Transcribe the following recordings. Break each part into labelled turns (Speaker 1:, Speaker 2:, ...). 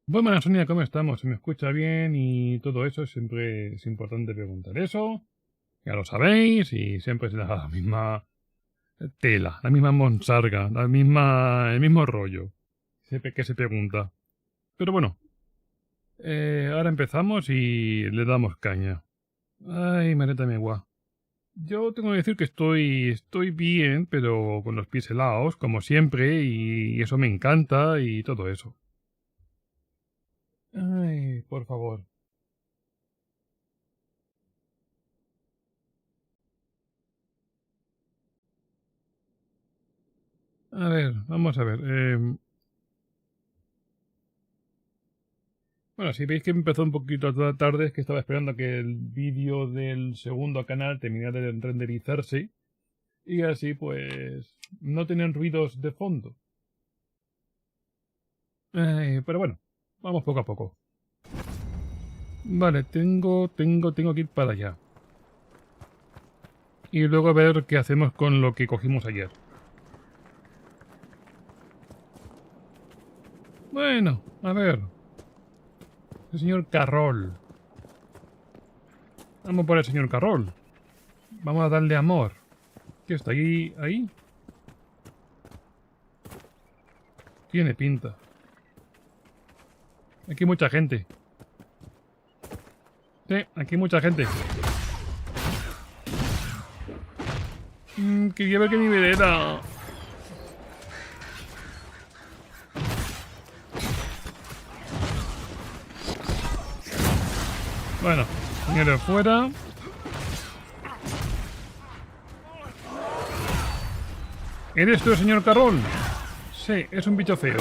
Speaker 1: Bueno, Sonia, ¿cómo estamos? ¿Se me escucha bien y todo eso? Siempre es importante preguntar eso. Ya lo sabéis y siempre es la misma tela, la misma monsarga, el mismo rollo. Siempre que se pregunta. Pero bueno, ahora empezamos y le damos caña. Ay, Mareta Megua. Yo tengo que decir que estoy bien, pero con los pies helados, como siempre, y eso me encanta y todo eso. Ay, por favor. A ver, vamos a ver. Bueno, si veis que empezó un poquito tarde, es que estaba esperando a que el vídeo del segundo canal terminara de renderizarse y así pues no tienen ruidos de fondo. Pero bueno, vamos poco a poco. Vale, tengo que ir para allá. Y luego a ver qué hacemos con lo que cogimos ayer. Bueno, a ver. El señor Carroll. Vamos por el señor Carroll. Vamos a darle amor. ¿Qué está ahí? ¿Ahí? Tiene pinta. Aquí hay mucha gente. Sí, aquí hay mucha gente. Quería ver qué nivel era. Bueno, señores, fuera. ¿Eres tú el señor Carroll? Sí, es un bicho feo.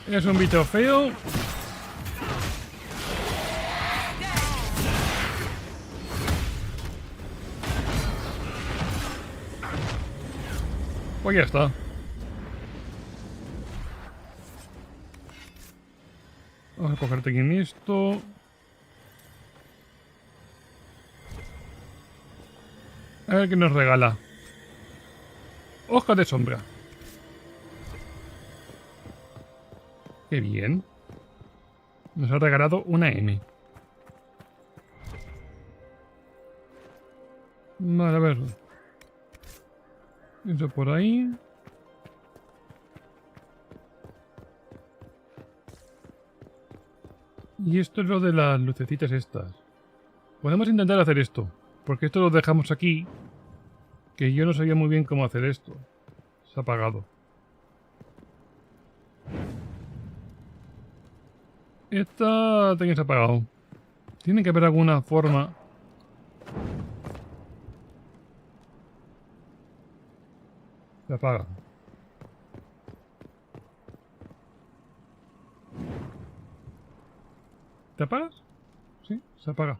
Speaker 1: Es un bicho feo. Pues ya está. Vamos a cogerte aquí en esto. A ver qué nos regala. Hoja de sombra. Qué bien. Nos ha regalado una M. Vale, a ver. Eso por ahí. Y esto es lo de las lucecitas estas. Podemos intentar hacer esto. Porque esto lo dejamos aquí. Que yo no sabía muy bien cómo hacer esto. Se ha apagado. Esta también se ha apagado. Tiene que haber alguna forma. Se apaga. ¿Te apagas? Sí, se apaga.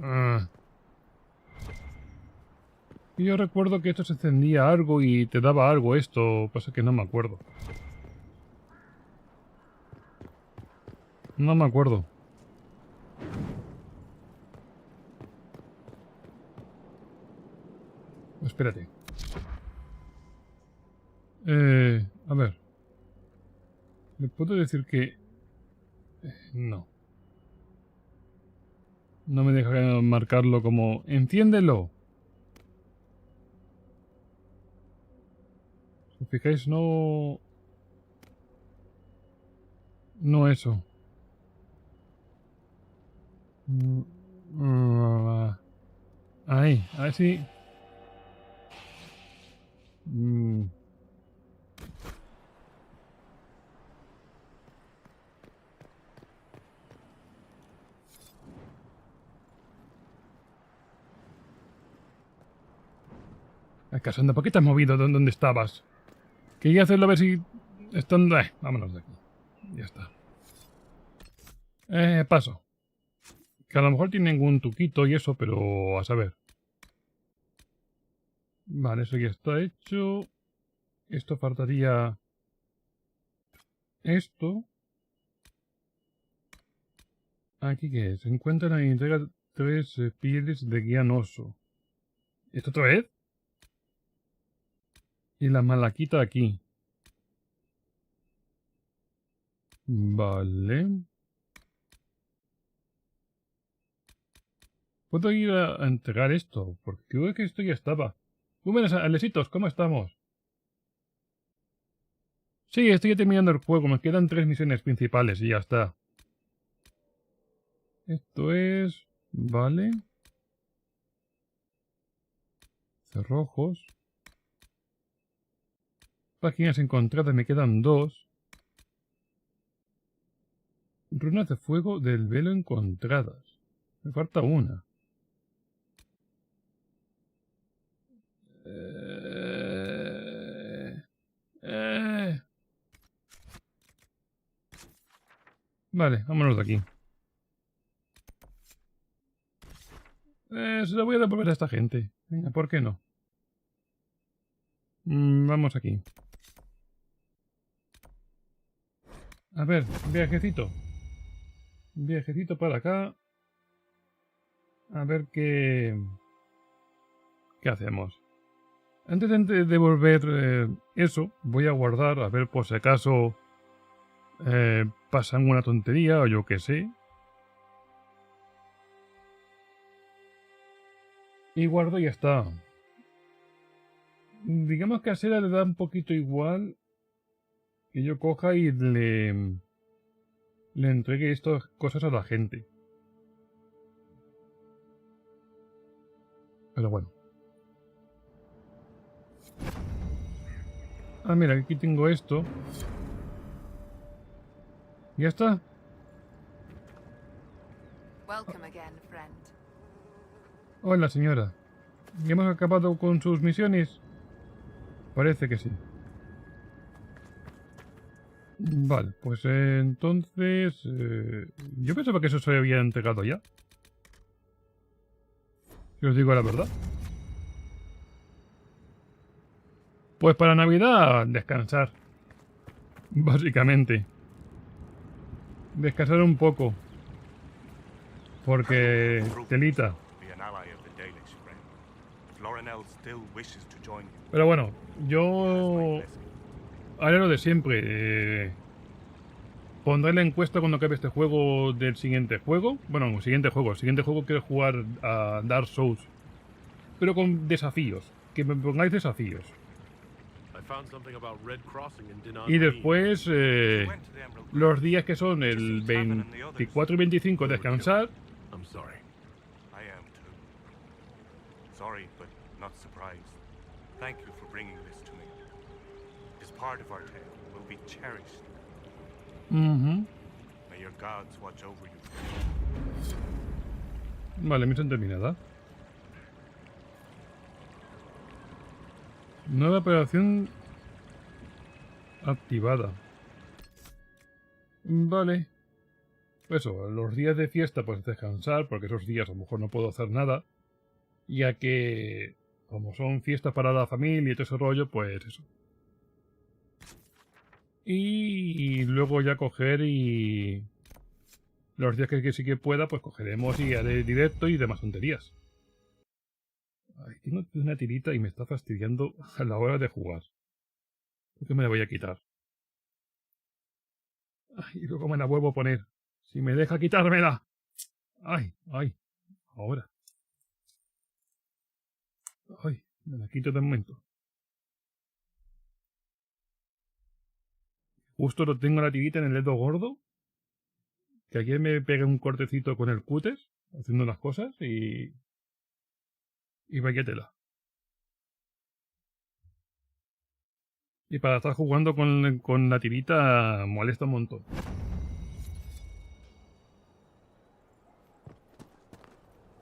Speaker 1: Ah. Y yo recuerdo que esto se encendía algo y te daba algo esto. Pasa que no me acuerdo. No me acuerdo. Espérate. A ver. ¿Le puedo decir que...? No. No me deja marcarlo como... ¡Enciéndelo! Si os fijáis, no... No eso. Ahí, a ver si... ¿Acaso anda? ¿Por qué te has movido de donde estabas? Quería hacerlo a ver si... Estando... vámonos de aquí. Ya está. Paso. Que a lo mejor tiene ningún truquito y eso, pero a saber. Vale, eso ya está hecho. Esto faltaría... Esto. ¿Aquí qué es? Se encuentran y entrega 3 pieles de guianoso. ¿Esto otra vez? Y la malaquita aquí. Vale. ¿Puedo ir a entregar esto? Porque creo que esto ya estaba. Muy buenas, Alesitos, ¿cómo estamos? Sí, estoy terminando el juego. Me quedan 3 misiones principales y ya está. Esto es... Vale. Cerrojos. Páginas encontradas, me quedan 2. Runas de fuego del velo encontradas. Me falta una. Vale, vámonos de aquí. Se lo voy a devolver a esta gente. Venga, ¿por qué no? Vamos aquí. A ver, viajecito. Viajecito para acá. A ver qué hacemos. Antes de devolver eso, voy a guardar, a ver por si acaso pasa alguna tontería o yo qué sé. Y guardo y ya está. Digamos que a Sera le da un poquito igual que yo coja y le entregue estas cosas a la gente. Pero bueno. Ah, mira, aquí tengo esto. ¿Ya está? Hola, señora. ¿Ya hemos acabado con sus misiones? Parece que sí. Vale, pues entonces... yo pensaba que eso se había entregado ya. Si os digo la verdad. Pues para Navidad, descansar. Básicamente. Descansar un poco. Porque... telita. Pero bueno, yo... haré lo de siempre. Pondré la encuesta cuando acabe este juego del siguiente juego. Bueno, el siguiente juego quiero jugar a Dark Souls. Pero con desafíos. Que me pongáis desafíos. Y después, los días que son el 24 y 25 descansar. Vale, misión terminada. Nueva operación activada. Vale. Eso, los días de fiesta pues descansar, porque esos días a lo mejor no puedo hacer nada. Ya que, como son fiestas para la familia y todo ese rollo, pues eso. Y luego ya coger y... los días que sí que pueda, pues cogeremos y haré directo y demás tonterías. Ay, tengo una tirita y me está fastidiando a la hora de jugar. ¿Por qué me la voy a quitar? Ay, y luego me la vuelvo a poner. Si me deja quitármela. Ay, ay. Ahora. Ay, me la quito de momento. Justo lo tengo la tirita en el dedo gordo. Que ayer me pegué un cortecito con el cúter. Haciendo las cosas y... y vaya tela. Y para estar jugando con la tirita molesta un montón.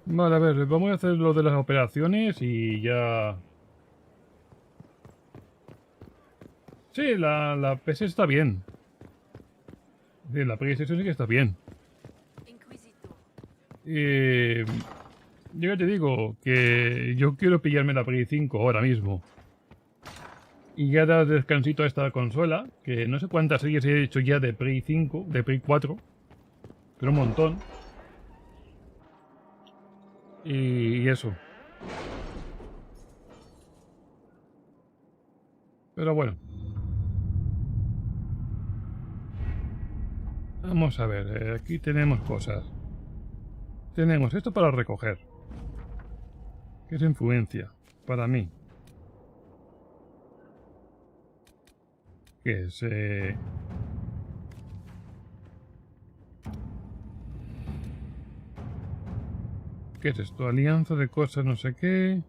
Speaker 1: Vale, a ver, vamos a hacer lo de las operaciones y ya... Sí, la PS está bien. Sí, la PlayStation sí que está bien. Yo ya te digo que yo quiero pillarme la Play 5 ahora mismo. Y ya dar descansito a esta consola, que no sé cuántas series he hecho ya de Play 5, de Play 4, pero un montón. Y eso. Pero bueno. Vamos a ver, aquí tenemos cosas. Tenemos esto para recoger. ¿Qué es influencia? Para mí. ¿Qué es? ¿Qué es esto? Alianza de cosas no sé qué.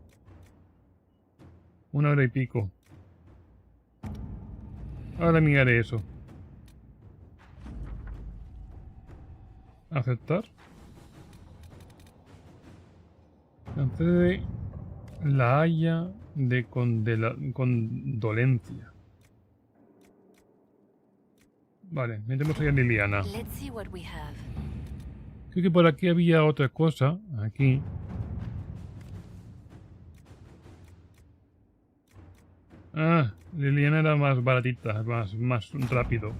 Speaker 1: 1 hora y pico. Ahora miraré eso. Aceptar. Concede la haya de condolencia. Vale, metemos ahí a Liliana. Creo que por aquí había otra cosa. Aquí. Ah, Liliana era más baratita, más rápido.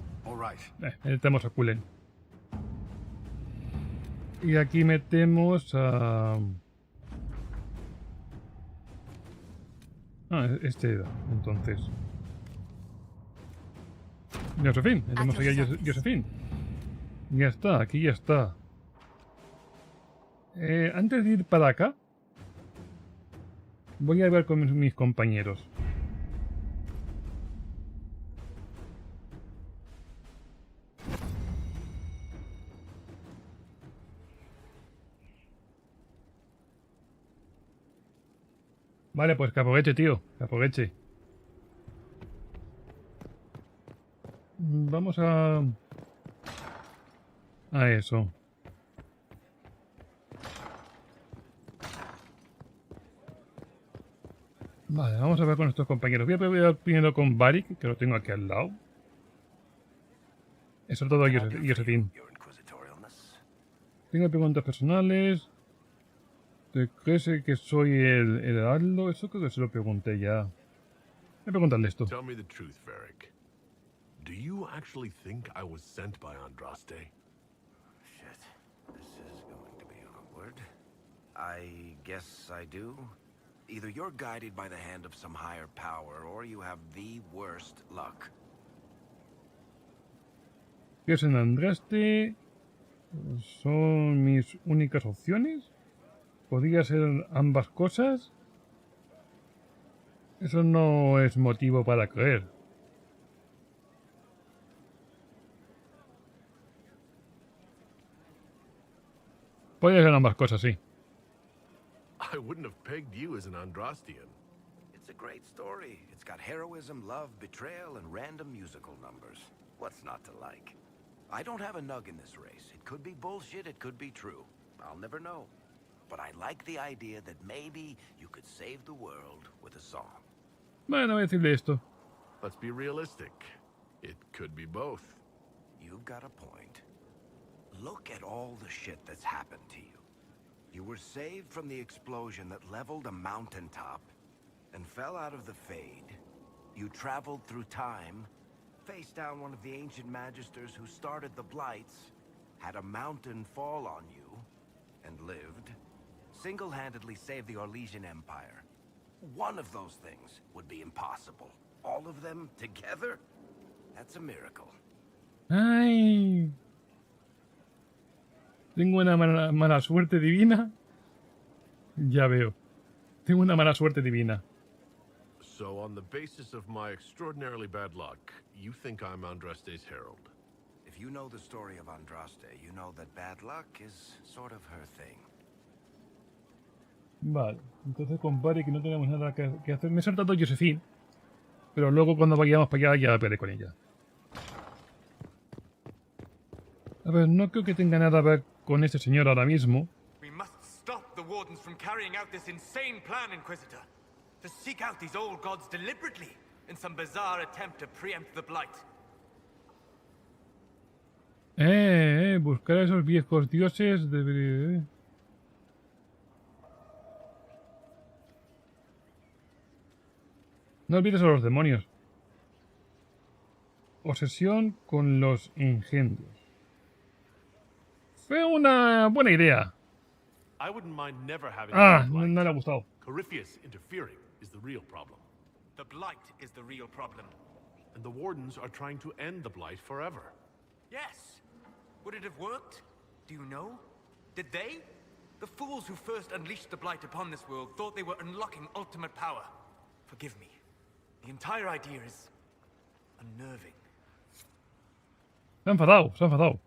Speaker 1: Metemos a Kulen. Y aquí metemos a... Ah, este era, entonces. Josephine, metemos aquí a Josephine. Ya está, aquí ya está. Antes de ir para acá, voy a ver con mis compañeros. Vale, pues que aproveche, tío. Que aproveche. Vamos a eso. Vale, vamos a ver con nuestros compañeros. Voy a ver primero con Barik, que lo tengo aquí al lado. Y sobre todo a Josephine. Tengo preguntas personales. ¿Te crees que soy el heraldo? Eso creo que se lo pregunté ya. Voy a preguntarle esto.
Speaker 2: Tell me the truth, Varric. Do you actually think I was sent by Andraste?
Speaker 3: Shit. This is going to be awkward. I guess I do. Either you're guided by the hand of some higher power, or you have the worst luck.
Speaker 1: ¿Qué es en Andraste? ¿Son mis únicas opciones? ¿Podría ser ambas cosas? Eso no es motivo para creer. Puede ser ambas cosas, sí.
Speaker 2: I wouldn't have pegged you as an Andrastian.
Speaker 3: It's a great story. It's got heroism, love, betrayal, and random musical numbers. What's not to like? I don't have a nug in this race. It could be bullshit, it could be true. I'll never know. But I like the idea that maybe you could save the world with a song.
Speaker 1: Bueno, voy a decirle esto.
Speaker 2: Let's be realistic. It could be both.
Speaker 3: You've got a point. Look at all the shit that's happened to you. You were saved from the explosion that leveled a mountaintop and fell out of the Fade. You traveled through time, faced down one of the ancient magisters who started the Blights, had a mountain fall on you, and lived. Single-handedly saved the Orlesian Empire. One of those things would be impossible. All of them together? That's a miracle.
Speaker 1: Ay. Tengo una mala suerte divina. Ya veo. Tengo una mala suerte divina.
Speaker 2: So on the basis of my extraordinarily bad luck, you think I'm Andraste's herald?
Speaker 3: If you know the story of Andraste, you know that bad luck is sort of her thing.
Speaker 1: Vale, entonces compare que no tenemos nada que hacer. Me he saltado a Josephine, pero luego cuando vayamos para allá ya peleé con ella. A ver, no creo que tenga nada a ver con este señor ahora mismo.
Speaker 4: We must stop the Wardens from carrying out this insane plan, Inquisitor. To seek out these old gods deliberately in some bizarre attempt to preempt the Blight.
Speaker 1: Buscar a esos viejos dioses de... No olvides a los demonios. Obsesión con los engendros. Fue una buena idea.
Speaker 2: I wouldn't mind never having
Speaker 1: No le ha gustado.
Speaker 2: Corypheus interfering is the real problem.
Speaker 4: The Blight is the real problem.
Speaker 2: And the Wardens are trying to end the Blight forever.
Speaker 4: Yes. Would it have worked? Do you know? Did they? The fools who first unleashed the Blight upon this world thought they were unlocking ultimate power. Forgive me. The entire idea is unnerving.
Speaker 1: Se ha enfadado, se ha enfadado.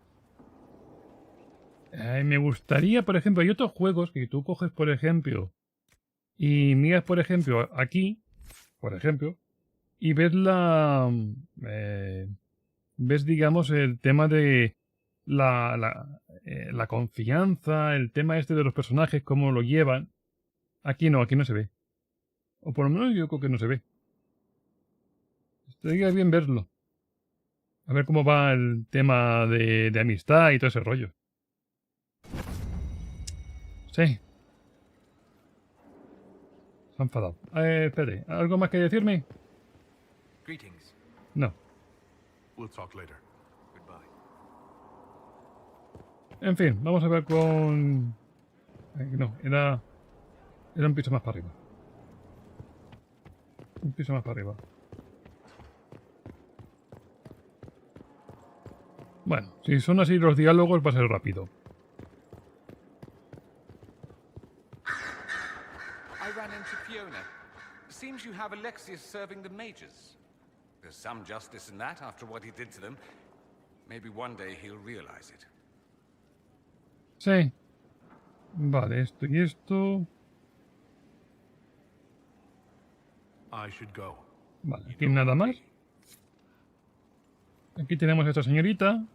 Speaker 1: Me gustaría, por ejemplo, hay otros juegos que tú coges, por ejemplo, y miras, por ejemplo, aquí, por ejemplo, y ves ves, digamos, el tema de la confianza, el tema este de los personajes, cómo lo llevan. Aquí no se ve. O por lo menos yo creo que no se ve. Estaría bien verlo. A ver cómo va el tema de amistad y todo ese rollo. Sí. Se ha enfadado. Espere, ¿algo más que decirme?
Speaker 4: Greetings.
Speaker 1: No.
Speaker 2: We'll talk later.
Speaker 4: Goodbye.
Speaker 1: En fin, vamos a ver con... no, era un piso más para arriba. Un piso más para arriba. Bueno, si son así los diálogos va a ser rápido.
Speaker 5: I ran into Fiona. Seems you have Alexius serving the mages. There's some justice in that after what he did to them. Maybe one day he'll realize it.
Speaker 1: Sí. Vale, esto y esto.
Speaker 2: I should go.
Speaker 1: Vale, aquí nada más. Aquí tenemos a esta señorita.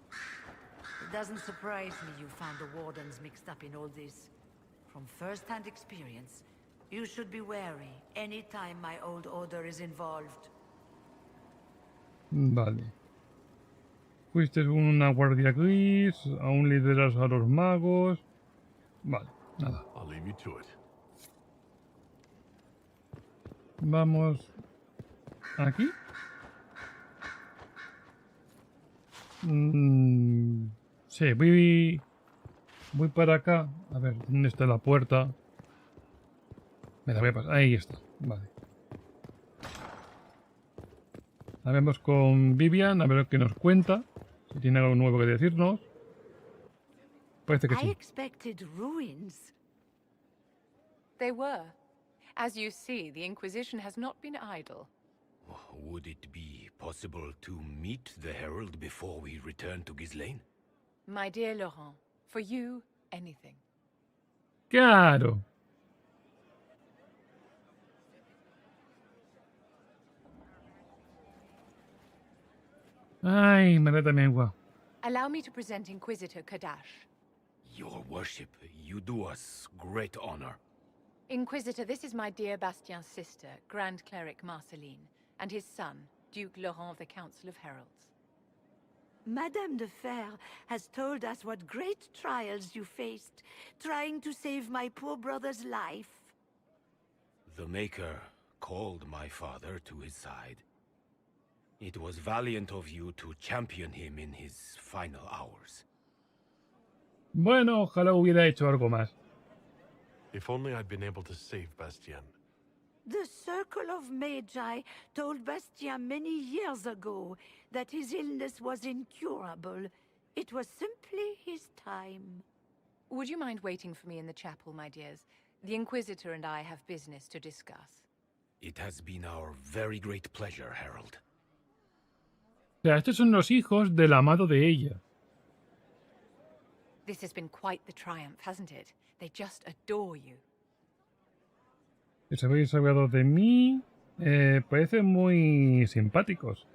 Speaker 6: It doesn't surprise me you found the Wardens mixed up in all this. From first-hand experience, you should be wary anytime my old order is involved.
Speaker 1: Vale. Fuiste una guardia gris, aún lideras a los magos. Vale, nada.
Speaker 2: I'll leave you to it.
Speaker 1: Vamos aquí. Sí, voy para acá. A ver, ¿dónde está la puerta? Me la voy a pasar. Ahí está. Vale. La vemos con Vivian, a ver qué nos cuenta. Si tiene algo nuevo que decirnos. Parece que
Speaker 6: I
Speaker 1: sí.
Speaker 6: expected ruins.
Speaker 7: They were. As you see, the Inquisition has not been idle.
Speaker 8: Would it be possible to meet the Herald before we return to Ghislaine?
Speaker 7: My dear Laurent, for you, anything.
Speaker 1: ¡Claro! Ay, maleta mengua.
Speaker 7: Allow me to present Inquisitor Kadash.
Speaker 8: Your worship, you do us great honor.
Speaker 7: Inquisitor, this is my dear Bastien's sister, Grand Cleric Marceline, and his son, Duke Laurent of the Council of Heralds.
Speaker 6: Madame de Fer has told us what great trials you faced, trying to save my poor brother's life.
Speaker 8: The Maker called my father to his side. It was valiant of you to champion him in his final hours.
Speaker 1: Bueno, ojalá hubiera hecho algo más.
Speaker 2: If only I'd been able to save Bastien.
Speaker 6: The Circle of Magi told Bastien many years ago that his illness was incurable. It was simply his time.
Speaker 7: Would you mind waiting for me in the chapel, my dears? The Inquisitor and I have business to discuss.
Speaker 8: It has been our very great pleasure, Herald.
Speaker 1: O sea, estos son los hijos del amado de ella.
Speaker 7: This has been quite the triumph, hasn't it? They just adore you.
Speaker 1: Les habéis hablado de mí. Parecen muy simpáticos.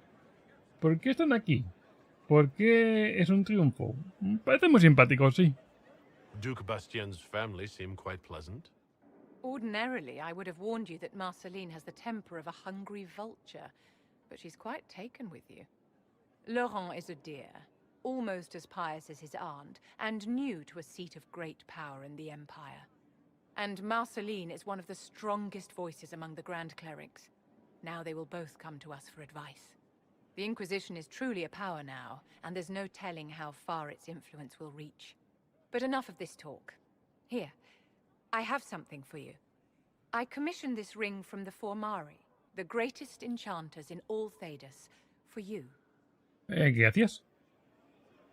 Speaker 1: ¿Por qué están aquí? ¿Por qué es un triunfo? Parecen muy simpáticos, sí.
Speaker 2: Duke Bastien's family seem quite pleasant.
Speaker 7: Ordinarily, I would have warned you that Marceline has the temper of a hungry vulture, but she's quite taken with you. Laurent is a dear, almost as pious as his aunt, and new to a seat of great power in the Empire. And Marceline is one of the strongest voices among the Grand Clerics. Now they will both come to us for advice. The Inquisition is truly a power now, and there's no telling how far its influence will reach. But enough of this talk. Here, I have something for you. I commissioned this ring from the Formari. the greatest enchanters in all Thedas, for you.
Speaker 1: Gracias.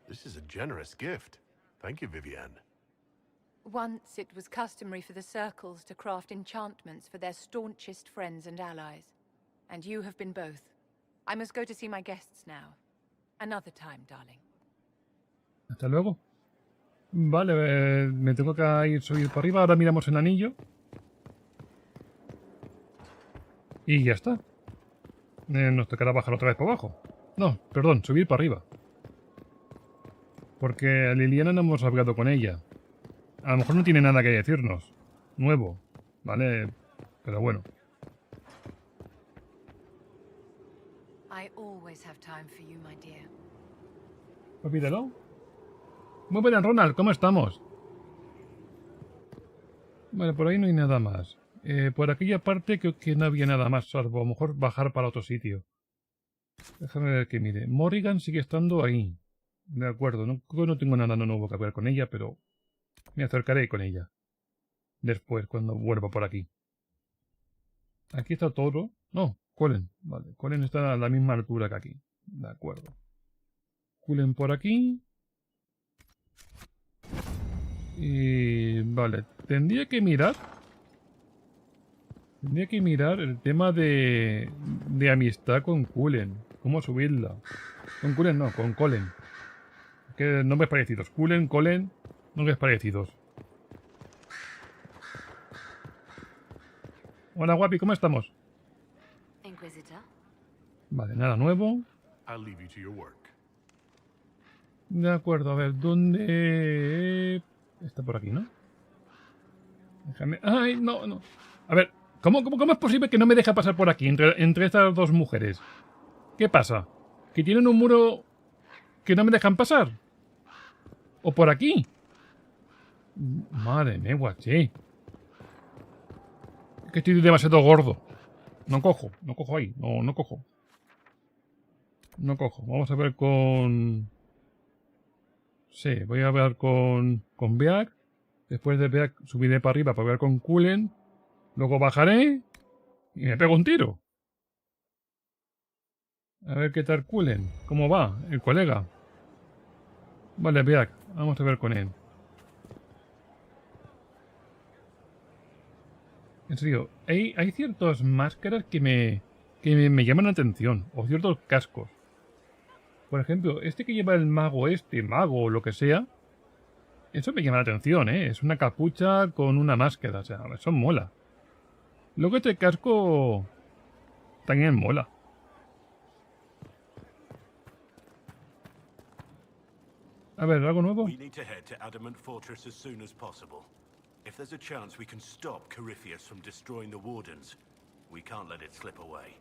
Speaker 2: This is a generous gift. Thank you, Vivienne.
Speaker 7: Once it was customary for the circles to craft enchantments for their staunchest friends and allies. And you have been both. I must go to see my guests now. Another time, darling.
Speaker 1: Hasta luego. Vale, me tengo que ir subir para arriba. Ahora miramos el anillo. Y ya está. Nos tocará bajar otra vez para abajo. No, perdón, subir para arriba. Porque a Liliana no hemos hablado con ella. A lo mejor no tiene nada que decirnos. Nuevo. ¿Vale? Pero bueno.
Speaker 6: I always have time for you, my dear.
Speaker 1: Olvídalo. Muy buenas, Ronald. ¿Cómo estamos? Vale, por ahí no hay nada más. Por aquella parte creo que no había nada más, salvo a lo mejor bajar para otro sitio. Déjame ver que mire. Morrigan sigue estando ahí. De acuerdo, no, creo que no tengo nada nuevo que hablar con ella, pero me acercaré con ella. Después, cuando vuelva por aquí. Aquí está todo. No, Cullen. Vale, Cullen está a la misma altura que aquí. De acuerdo. Cullen por aquí. Y vale, tendría que mirar el tema de amistad con Cullen. ¿Cómo subirla? Con Cullen no, con Cullen. Que nombres parecidos. Cullen, Cullen, nombres parecidos. Hola, guapi, ¿cómo estamos?
Speaker 6: Inquisitor?
Speaker 1: Vale, nada nuevo.
Speaker 2: I'll leave you to your work.
Speaker 1: De acuerdo, a ver, ¿dónde...? Está por aquí, ¿no? Déjame... ¡Ay, no, no! A ver, ¿cómo es posible que no me deja pasar por aquí, entre estas dos mujeres? ¿Qué pasa? ¿Que tienen un muro que no me dejan pasar? ¿O por aquí? Madre mía, guaché. Es que estoy demasiado gordo. No cojo ahí, no cojo. No cojo. Vamos a ver con... Sí, voy a ver con Beak. Después de Beak subiré para arriba para ver con Cullen. Luego bajaré y me pego un tiro. A ver qué tal Cullen. ¿Cómo va el colega? Vale, Beak. Vamos a ver con él. En serio, hay ciertas máscaras que me llaman la atención. O ciertos cascos. Por ejemplo, este que lleva el mago o lo que sea. Eso me llama la atención, ¿eh? Es una capucha con una máscara. O sea, eso mola. Luego este casco también mola. A ver, ¿algo nuevo?
Speaker 9: We need to head to Adamant Fortress as soon as possible. If there's a chance we can stop Corypheus from destroying the Wardens, we can't let it slip away.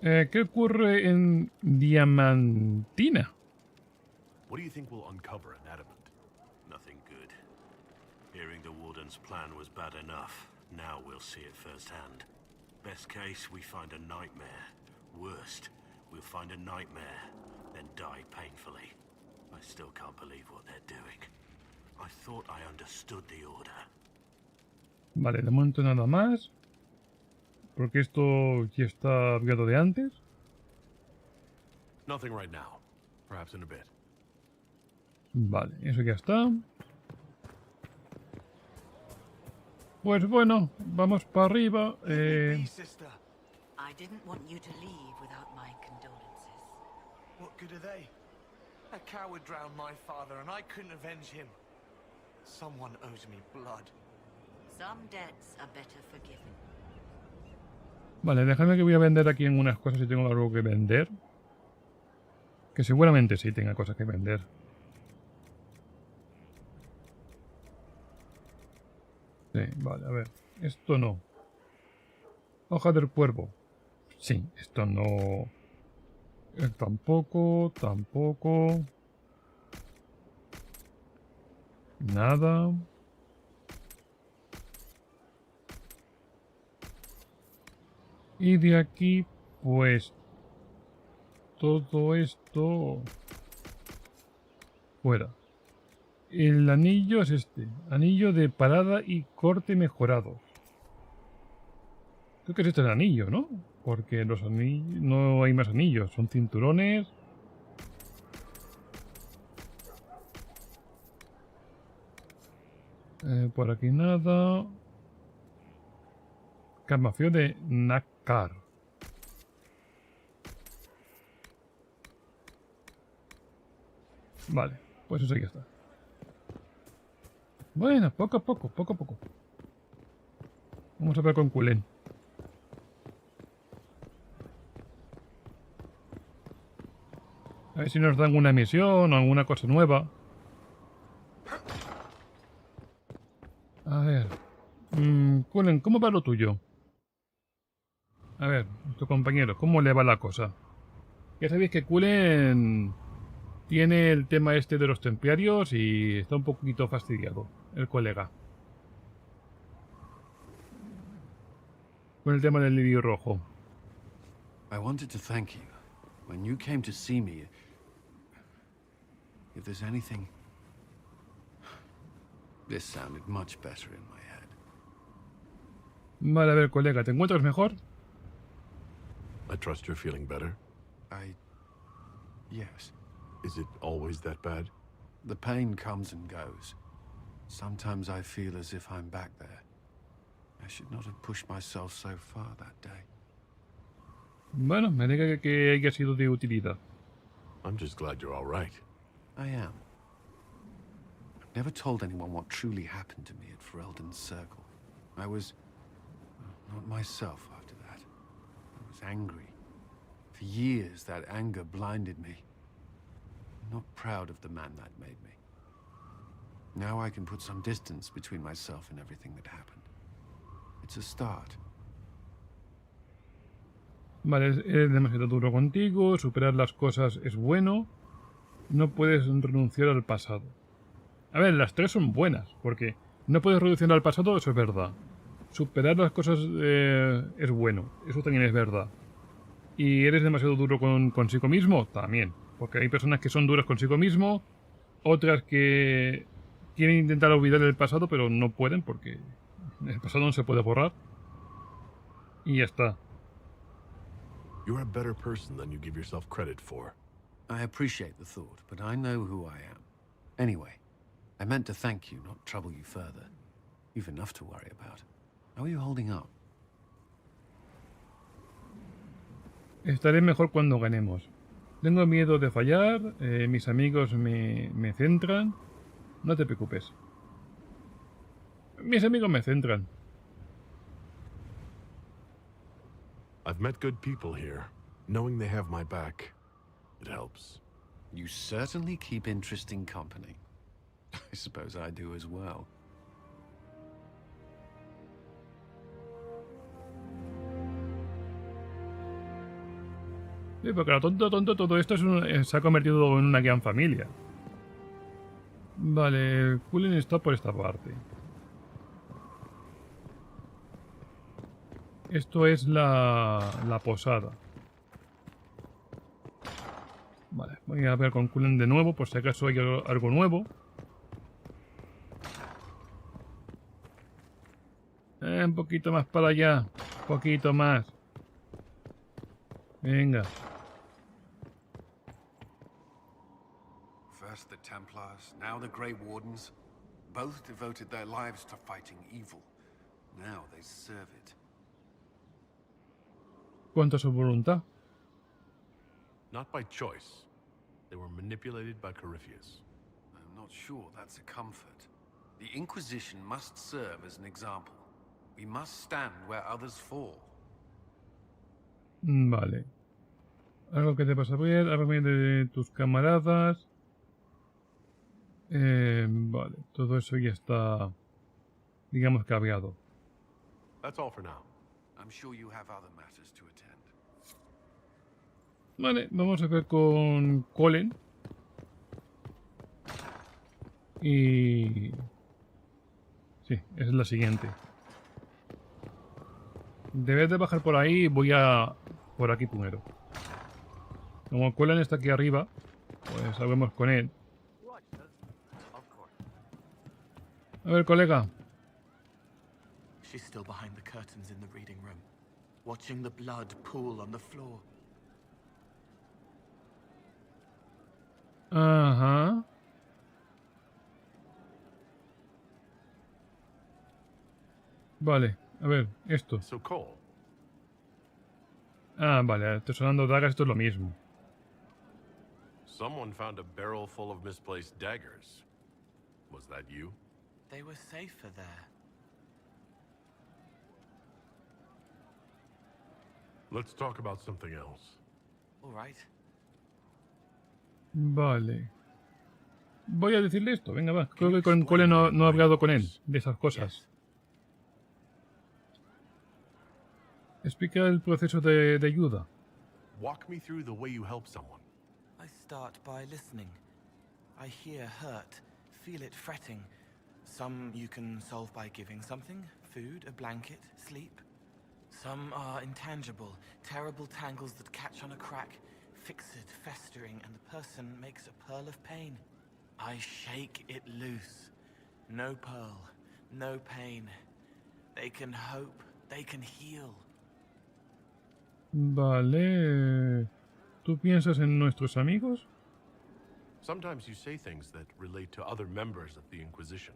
Speaker 1: ¿Qué ocurre en Diamantina?
Speaker 2: What do you think we'll uncover in Adamant?
Speaker 9: Nothing good. Hearing the Warden's plan was bad enough. Now we'll see it firsthand. Best case, we find a nightmare. Worst, we'll find a nightmare, then die painfully. I still can't believe what they're doing. I thought I understood the order.
Speaker 1: Vale, de momento nada más. Porque esto ya está abierto de antes.
Speaker 2: Nothing right now. Perhaps in a bit.
Speaker 1: Vale, eso ya está. Pues bueno, vamos para arriba.
Speaker 4: Sister.
Speaker 6: I didn't want you to leave without my condolences.
Speaker 4: What good are they? A coward drowned my father and I couldn't avenge him. Someone owes me blood.
Speaker 6: Some debts are better forgiven.
Speaker 1: Vale, déjame que voy a vender aquí algunas cosas si tengo algo que vender. Que seguramente sí tenga cosas que vender. Sí, vale, a ver. Esto no. Hoja del cuervo. Sí, esto no. Tampoco, tampoco. Nada. Y de aquí, pues, todo esto fuera. El anillo es este. Anillo de parada y corte mejorados. Creo que es este el anillo, ¿no? Porque los anillos... no hay más anillos, son cinturones. Por aquí nada. Camafeo de Nakar. Vale, pues eso ya está. Bueno, poco a poco, poco a poco. Vamos a ver con Cullen. A ver si nos dan una misión o alguna cosa nueva. A ver. Cullen, ¿cómo va lo tuyo? A ver, nuestro compañero, ¿cómo le va la cosa? Ya sabéis que Cullen tiene el tema este de los templarios y está un poquito fastidiado, el colega. Con el tema del lirio rojo.
Speaker 10: I wanted to thank you. When you came to see me, if there's anything... This sounded much better in my head.
Speaker 1: Vale, a ver, colega, ¿te encuentras mejor?
Speaker 2: I trust you're feeling better.
Speaker 10: Yes.
Speaker 2: Is it always that bad?
Speaker 10: The pain comes and goes. Sometimes I feel as if I'm back there. I should not have pushed myself so far that day.
Speaker 1: Bueno, me alegra que haya sido de utilidad.
Speaker 2: I'm just glad you're all right.
Speaker 10: I am. I've never told anyone what truly happened to me at Ferelden's Circle. I was... not myself after that. I was angry. For years, that anger blinded me. I'm not proud of the man that made me. Now I can put some distance between myself and everything that happened. It's a start.
Speaker 1: Vale, eres demasiado duro contigo, superar las cosas es bueno. No puedes renunciar al pasado. A ver, las tres son buenas, porque no puedes renunciar al pasado, eso es verdad. Superar las cosas es bueno, eso también es verdad. Y eres demasiado duro consigo mismo, también. Porque hay personas que son duras consigo mismo, otras que quieren intentar olvidar el pasado, pero no pueden porque el pasado no se puede borrar. Y ya está.
Speaker 2: You're a better person than you give yourself credit for.
Speaker 10: I appreciate the thought, but I know who I am. Anyway, I meant to thank you, not trouble you further. You've enough to worry about. How are you holding up?
Speaker 1: Estaré mejor cuando ganemos. Tengo miedo de fallar, mis amigos me centran. No te preocupes. Mis amigos me centran.
Speaker 2: I've met good people here. Knowing they have my back, it helps.
Speaker 10: You certainly keep interesting company. I suppose I do as well.
Speaker 1: Sí, porque lo tonto, todo esto se ha convertido en una gran familia. Vale, Cullen está por esta parte. Esto es la posada. Vale, voy a ver con Cullen de nuevo, por si acaso hay algo nuevo. Un poquito más para allá. Un poquito más. Venga.
Speaker 10: First the Templars, now the Grey Wardens. Both devoted their lives to fighting evil. Now they serve it.
Speaker 1: ¿Cuánto su voluntad?
Speaker 2: Not by choice. They were manipulated by Corypheus.
Speaker 10: I'm not sure that's a comfort. The Inquisition must serve as an example. We must stand where others fall.
Speaker 1: Vale. Algo que te pasa bien, algo de tus camaradas. Vale, todo eso ya está, digamos, cabreado.
Speaker 2: That's all for now.
Speaker 10: I'm sure you have other matters to attend.
Speaker 1: Vale, vamos a ver con Cullen. Y... sí, es la siguiente. Debes de bajar por ahí y voy a... por aquí primero. Como Cullen está aquí arriba, pues hablemos con él. A ver, colega.
Speaker 11: She's still behind the curtains in the reading room. watching the blood pool on the floor.
Speaker 1: Ajá. Vale, a ver, esto.
Speaker 2: So Cole,
Speaker 1: Ah, vale, estoy sonando dagas, esto es lo mismo.
Speaker 2: someone found a barrel full of misplaced daggers. Was that you?
Speaker 11: They were safer there.
Speaker 2: Let's talk about something else.
Speaker 11: All right.
Speaker 1: Vale. Voy a decirle esto, venga, va. Creo que con Cole no he hablado con él de esas cosas. Explica el proceso de ayuda.
Speaker 2: Walk me through the way you help someone.
Speaker 11: I start by listening. I hear hurt, feel it fretting. Some you can solve by giving something, food, a blanket, sleep. Some are intangible, terrible tangles that catch on a crack, fixed, festering, and the person makes a pearl of pain. I shake it loose. No pearl, no pain. They can hope, they can heal.
Speaker 1: Vale. ¿Tú piensas en nuestros amigos?
Speaker 2: Sometimes you say things that relate to other members of the Inquisition.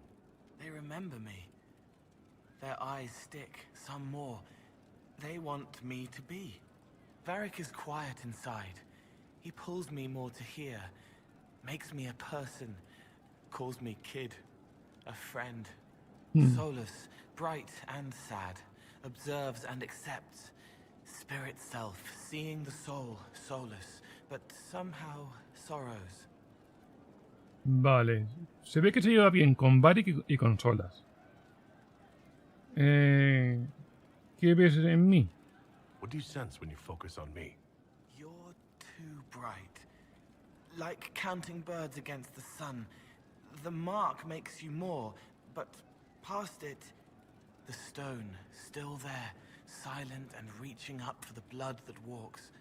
Speaker 11: They remember me. Their eyes stick, some more. They want me to be. Varric is quiet inside. He pulls me more to hear, makes me a person, calls me kid, a friend. Soulless, bright and sad, observes and accepts. Spirit self, seeing the soul, soulless, but somehow sorrows.
Speaker 1: Vale. Se ve que se lleva bien con Varric y con Solas. ¿Qué ves en mí?
Speaker 2: What do you sense when you focus on me?
Speaker 11: You're too bright. Like counting birds against the sun. The mark makes you more, but past it, the stone, still there, silent and reaching up for the blood that walks.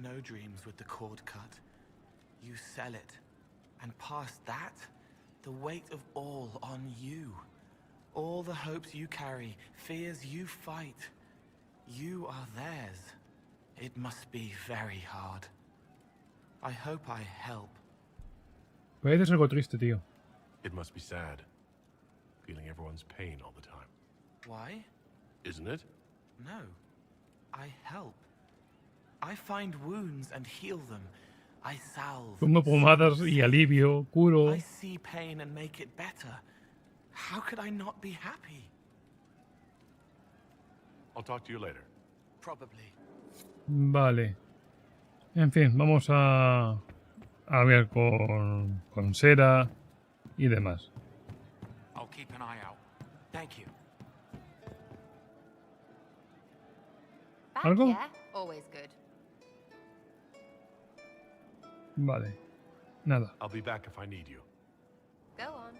Speaker 11: No dreams with the cord cut. You sell it. And past that, the weight of all on you. All the hopes you carry, fears you fight. You are theirs. It must be very hard. I hope I help.
Speaker 1: Pareces algo triste, tío.
Speaker 2: It must be sad. Feeling everyone's pain all the time.
Speaker 11: Why?
Speaker 2: Isn't it?
Speaker 11: No. I help. I find wounds and heal them. I salve.
Speaker 1: Pongo pomadas y alivio, curo.
Speaker 11: I see pain and make it better. How could I not be happy?
Speaker 2: I'll talk to you later.
Speaker 11: Probably.
Speaker 1: Vale. En fin, vamos a ver con Sera y demás.
Speaker 5: I'll keep an eye out. Thank you.
Speaker 7: Back,
Speaker 1: ¿Algo?
Speaker 7: yeah? Always good.
Speaker 1: Vale. Nada.
Speaker 2: I'll be back if I need you.
Speaker 7: Go on.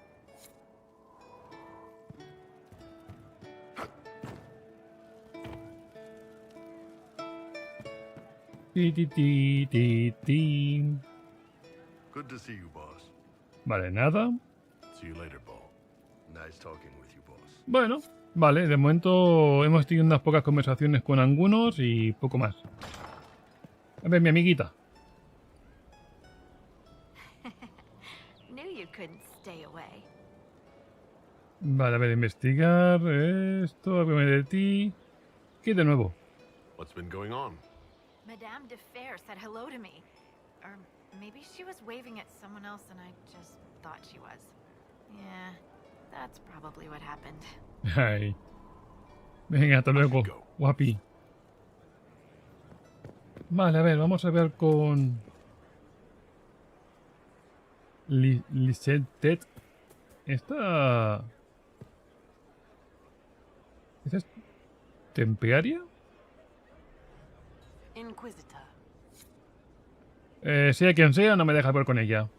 Speaker 1: Ti, ti, ti, ti, ti.
Speaker 2: Good to see you, boss.
Speaker 1: Vale, nada.
Speaker 2: See you later, Bo. Nice talking with you, boss.
Speaker 1: Bueno, vale, de momento hemos tenido unas pocas conversaciones con algunos y poco más. A ver, mi amiguita.
Speaker 12: Knew you couldn't stay away.
Speaker 1: Vale, a ver, investigar esto, háblame de ti. ¿Qué de nuevo?
Speaker 2: What's been going on?
Speaker 12: Madame de Fer said hello to me. Or maybe she was waving at someone else and I just thought she was. Yeah, that's probably what happened.
Speaker 1: Ay. Venga, hasta luego, guapi. Vale, a ver, vamos a ver con... Lisetet. ¿Esta es templaria?
Speaker 12: Inquisitor.
Speaker 1: Sea quien sea, no me deja ver con ella.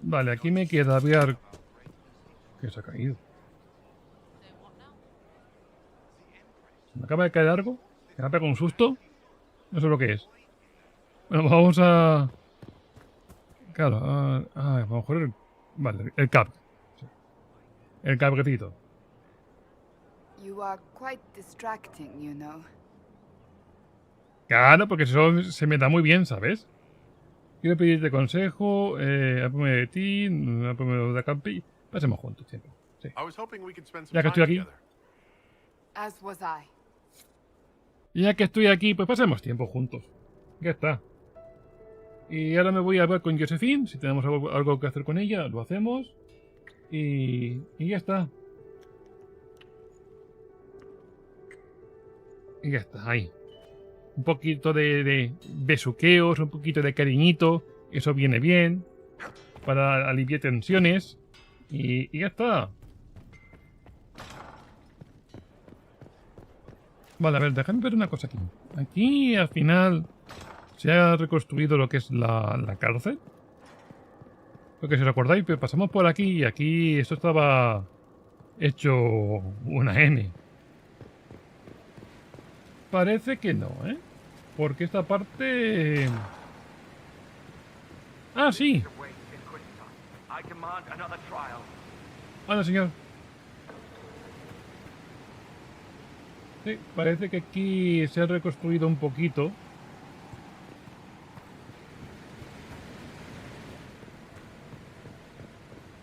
Speaker 1: Vale, aquí me queda ver... ¿Qué se ha caído? ¿Me acaba de caer algo? ¿Me ha pegado un susto? No sé lo que es. Bueno, vamos a... Claro, a lo mejor... Vale, el cap. Sí. El cabrecito.
Speaker 13: You are quite distracting, you know.
Speaker 1: Claro, porque eso se me da muy bien, ¿sabes? Quiero pedirte consejo, háblame de ti, háblame de Campi. Pasemos juntos siempre. Sí. Ya que estoy aquí.
Speaker 13: As was I.
Speaker 1: Ya que estoy aquí, pues pasemos tiempo juntos. Ya está. Y ahora me voy a hablar con Josephine. Si tenemos algo que hacer con ella, lo hacemos. Y ya está. Y ya está, ahí. Un poquito de besuqueos, un poquito de cariñito. Eso viene bien. Para aliviar tensiones. Y ya está. Vale, a ver, déjame ver una cosa aquí. Aquí al final se ha reconstruido lo que es la cárcel. Porque si os acordáis, pues pasamos por aquí y aquí esto estaba hecho una N. Parece que no, ¿eh? Porque esta parte... Ah, sí. Hola, señor. Sí, parece que aquí se ha reconstruido un poquito.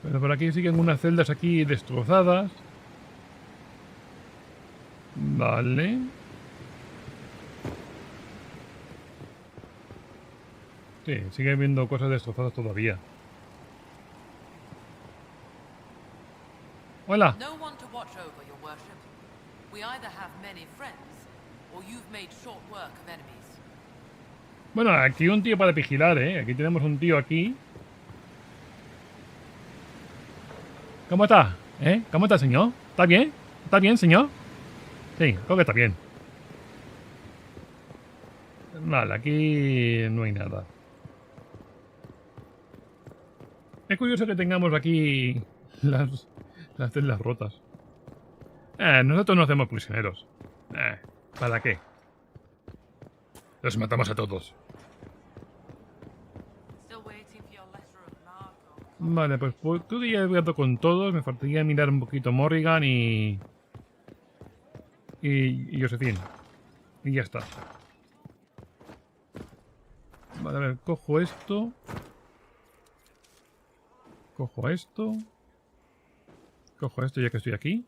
Speaker 1: Pero por aquí siguen unas celdas aquí destrozadas. Vale. Sí, sigue habiendo cosas destrozadas todavía. Hola. Bueno, aquí un tío para vigilar, ¿eh? Aquí tenemos un tío aquí. ¿Cómo está? ¿Cómo está, señor? ¿Está bien? ¿Está bien, señor? Sí, creo que está bien. Vale, aquí no hay nada. Es curioso que tengamos aquí las celdas rotas. Nosotros no hacemos prisioneros. ¿Para qué? Los matamos a todos. Vale, pues tú ya he hablado con todos. Me faltaría mirar un poquito Morrigan y Josephine. Y ya está. Vale, a ver, cojo esto. Cojo esto. Cojo esto ya que estoy aquí.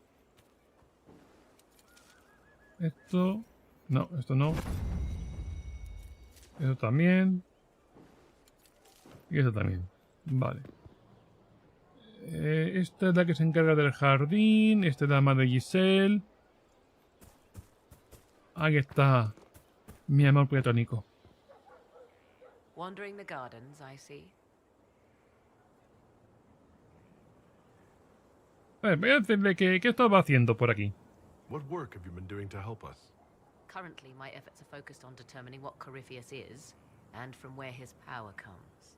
Speaker 1: Esto... No, esto no. Eso también. Y eso también. Vale. Esta es la que se encarga del jardín. Esta es la madre Giselle. Ahí está. Mi amor platónico.
Speaker 6: Wandering the gardens, I see.
Speaker 1: Voy a decirle que ¿qué estaba haciendo por aquí?
Speaker 2: What work have you been doing to help us?
Speaker 6: Currently, my efforts are focused on determining what Corypheus is, and from where his power comes.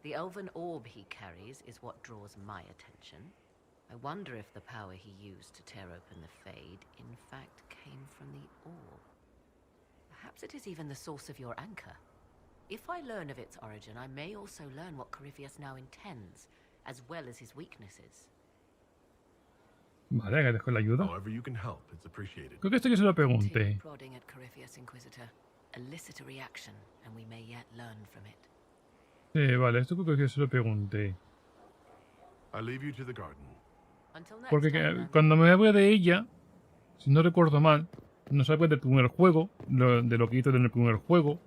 Speaker 6: The elven orb he carries is what draws my attention. I wonder if the power he used to tear open the Fade, in fact, came from the orb. Perhaps it is even the source of your anchor. If I learn of its origin, I may also learn what Corypheus now intends, as well as his weaknesses.
Speaker 1: Vale, agradezco la ayuda.
Speaker 2: However you can help, it's appreciated.
Speaker 1: Creo que esto que se lo pregunte.
Speaker 6: Prodding at Corypheus, Inquisitor. Elicit a reaction, and we may yet learn from it.
Speaker 1: Sí, vale, esto creo que se lo pregunte.
Speaker 2: I leave you to the garden.
Speaker 1: Porque cuando me habla de ella, si no recuerdo mal, nos habla del primer juego, de lo que hizo en el primer juego,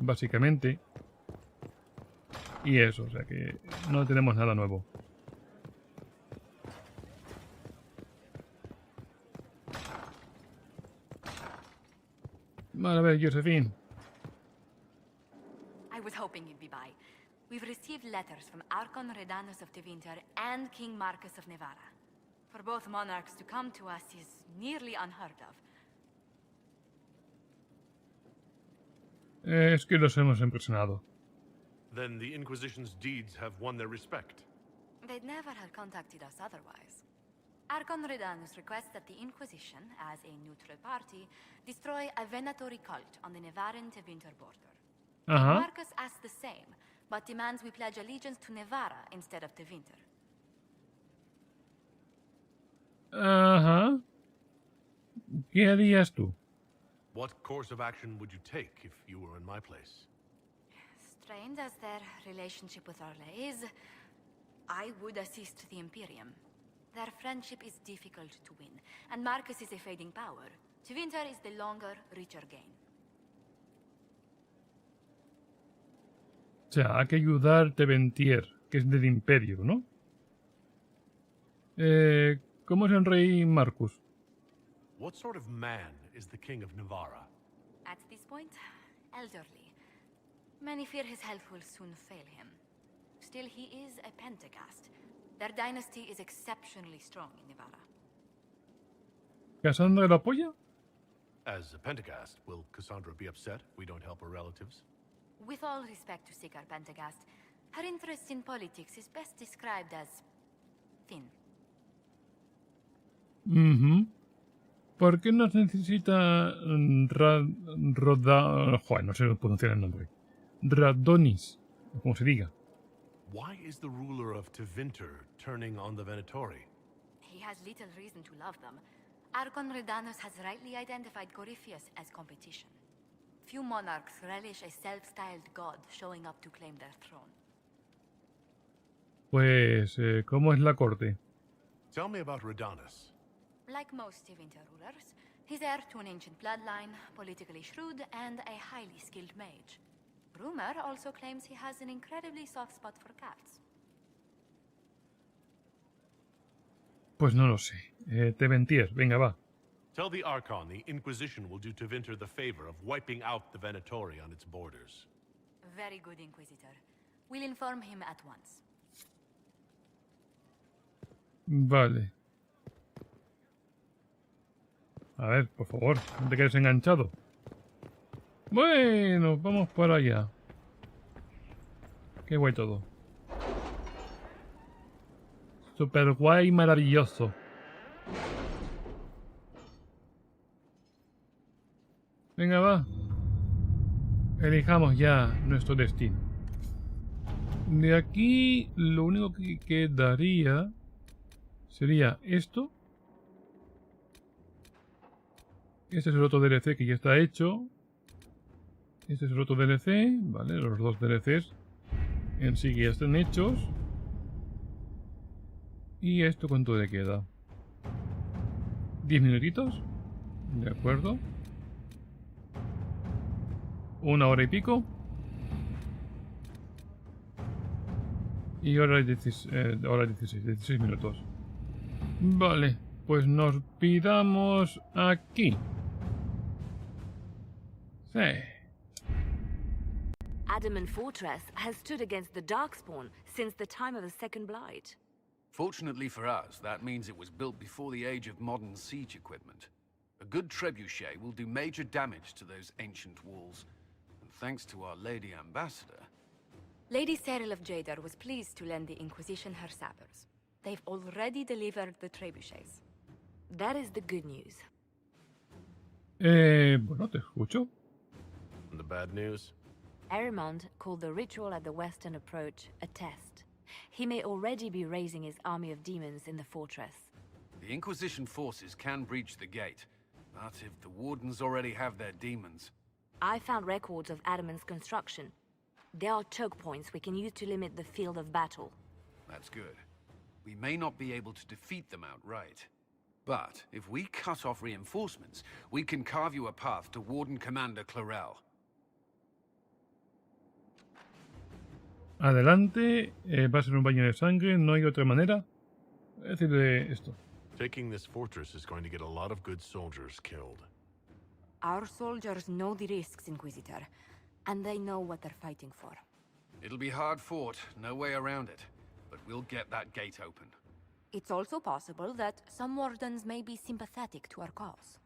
Speaker 1: básicamente. Y eso, o sea que no tenemos nada nuevo. Vale, a ver, Josephine.
Speaker 14: I was hoping you'd be by. We've received letters from Archon Redanus of Tevinter and King Marcus of Nevada. For both monarchs to come to us is nearly unheard of.
Speaker 1: Es que los hemos impresionado.
Speaker 2: Then the Inquisition's deeds have won their respect.
Speaker 14: They'd never have contacted us otherwise. Archon Redanus requests that the Inquisition, as a neutral party, destroy a venatory cult on the Nevaran-Tevinter border. King Marcus asks the same, but demands we pledge allegiance to Nevara instead of Tevinter.
Speaker 1: ¿Qué harías tú?
Speaker 2: What course of action would you take if you were in my place?
Speaker 14: Strained as their relationship with Orle is, I would assist the Imperium. Their friendship is difficult to win, and Marcus is a fading power. Tevinter is the longer, richer gain.
Speaker 1: O sea, hay que ayudar a Teventier, que es del Imperio, ¿no? ¿Cómo es el rey Marcus?
Speaker 2: What sort of man is the king of Navarra?
Speaker 14: At this point, elderly. Many fear his health will soon fail him. Still, he is a Pentecast. Their dynasty is exceptionally strong in Navarra.
Speaker 1: ¿Cassandra lo apoya?
Speaker 2: As a Pentecast, will Cassandra be upset if we don't help her relatives?
Speaker 14: With all respect to Sikar Pentagast, her interest in politics is best described as thin.
Speaker 1: ¿Por qué no necesita Joder, no sé pronunciar el nombre. Radonis, como se diga.
Speaker 2: Why is the ruler of Tevinter turning on the Venatori?
Speaker 14: He has little reason to love them. Archon Redanus has rightly identified Corypheus as competition. Few monarchs relish a self-styled god showing up to claim their throne.
Speaker 1: Pues, ¿cómo es la corte?
Speaker 2: Tell me about Redanus.
Speaker 14: Like most Tevinter rulers, he's heir to an ancient bloodline, politically shrewd, and a highly skilled mage. Rumor also claims he has an incredibly soft spot for cats.
Speaker 1: Pues no lo sé. Teventier, venga, va.
Speaker 2: Tell the Archon the Inquisition will do Tevinter the favor of wiping out the Venatori on its borders.
Speaker 14: Very good, Inquisitor. We'll inform him at once.
Speaker 1: Vale. A ver, por favor, no te quedes enganchado. Bueno, vamos para allá. Qué guay todo. Super guay, maravilloso. Venga, va. Elijamos ya nuestro destino. De aquí, lo único que quedaría sería esto. Este es el otro DLC que ya está hecho. Este es el otro DLC. Vale, los dos DLCs en sí que ya están hechos. ¿Y esto cuánto le queda? 10 minutitos. De acuerdo. 1 hora y pico. Y hora 16 minutos. Vale, pues nos pidamos aquí. Sí.
Speaker 6: Adamant Fortress has stood against the Darkspawn since the time of the Second Blight.
Speaker 10: Fortunately for us, that means it was built before the age of modern siege equipment. A good trebuchet will do major damage to those ancient walls. And thanks to our Lady Ambassador...
Speaker 14: Lady Cyril of Jadar was pleased to lend the Inquisition her sappers. They've already delivered the trebuchets.
Speaker 6: That is the good news.
Speaker 1: Bueno, te escucho.
Speaker 2: And the bad news?
Speaker 6: Erimond called the ritual at the western approach a test. He may already be raising his army of demons in the fortress.
Speaker 10: The Inquisition forces can breach the gate, but if the Wardens already have their demons...
Speaker 6: I found records of Adamant's construction. There are choke points we can use to limit the field of battle.
Speaker 10: That's good. We may not be able to defeat them outright. But if we cut off reinforcements, we can carve you a path to Warden Commander Clarel.
Speaker 1: Adelante, va a ser un baño de sangre, no hay otra manera. Es decir, esto.
Speaker 2: Taking this fortress is going to get a lot of good soldiers killed.
Speaker 14: Our soldiers know the risks, Inquisitor, and they know what they're fighting for.
Speaker 10: It'll be hard fought, no way around it. But we'll get that gate open.
Speaker 14: It's also possible that some Wardens may be sympathetic to our cause.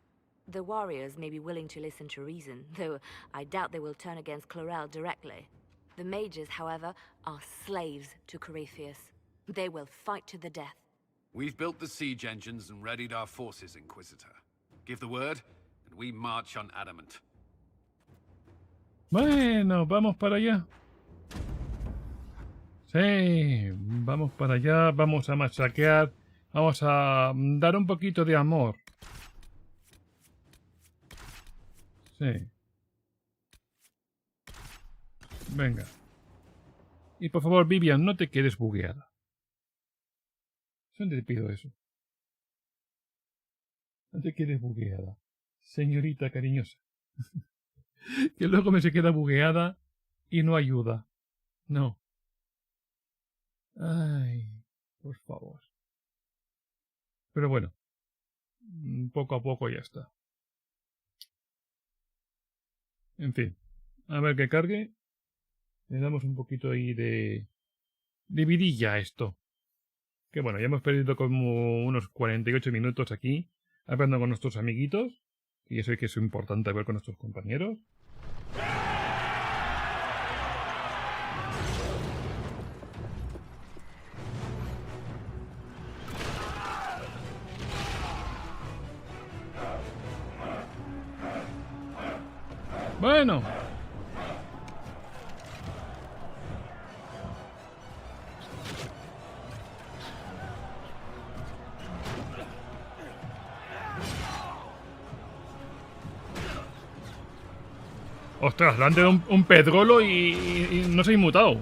Speaker 6: The warriors may be willing to listen to reason, though I doubt they will turn against Clarel directly. The mages, however, are slaves to Corypheus. They will fight to the death.
Speaker 10: We've built the siege engines and readied our forces, Inquisitor. Give the word, and we march on Adamant.
Speaker 1: Bueno, vamos para allá. Sí, vamos para allá, vamos a machaquear, vamos a dar un poquito de amor Sí. Venga. Y por favor, Vivian, no te quedes bugueada. Solo te pido eso. No te quedes bugueada. Señorita cariñosa. Que luego me se queda bugueada y no ayuda. No. Ay, por favor. Pero bueno. Poco a poco ya está. En fin. A ver que cargue. Le damos un poquito ahí de vidilla a esto. Que bueno, ya hemos perdido como unos 48 minutos aquí, hablando con nuestros amiguitos. Y eso es que es importante ver con nuestros compañeros. Bueno. Ostras, le han dado un pedrolo y no se ha inmutado.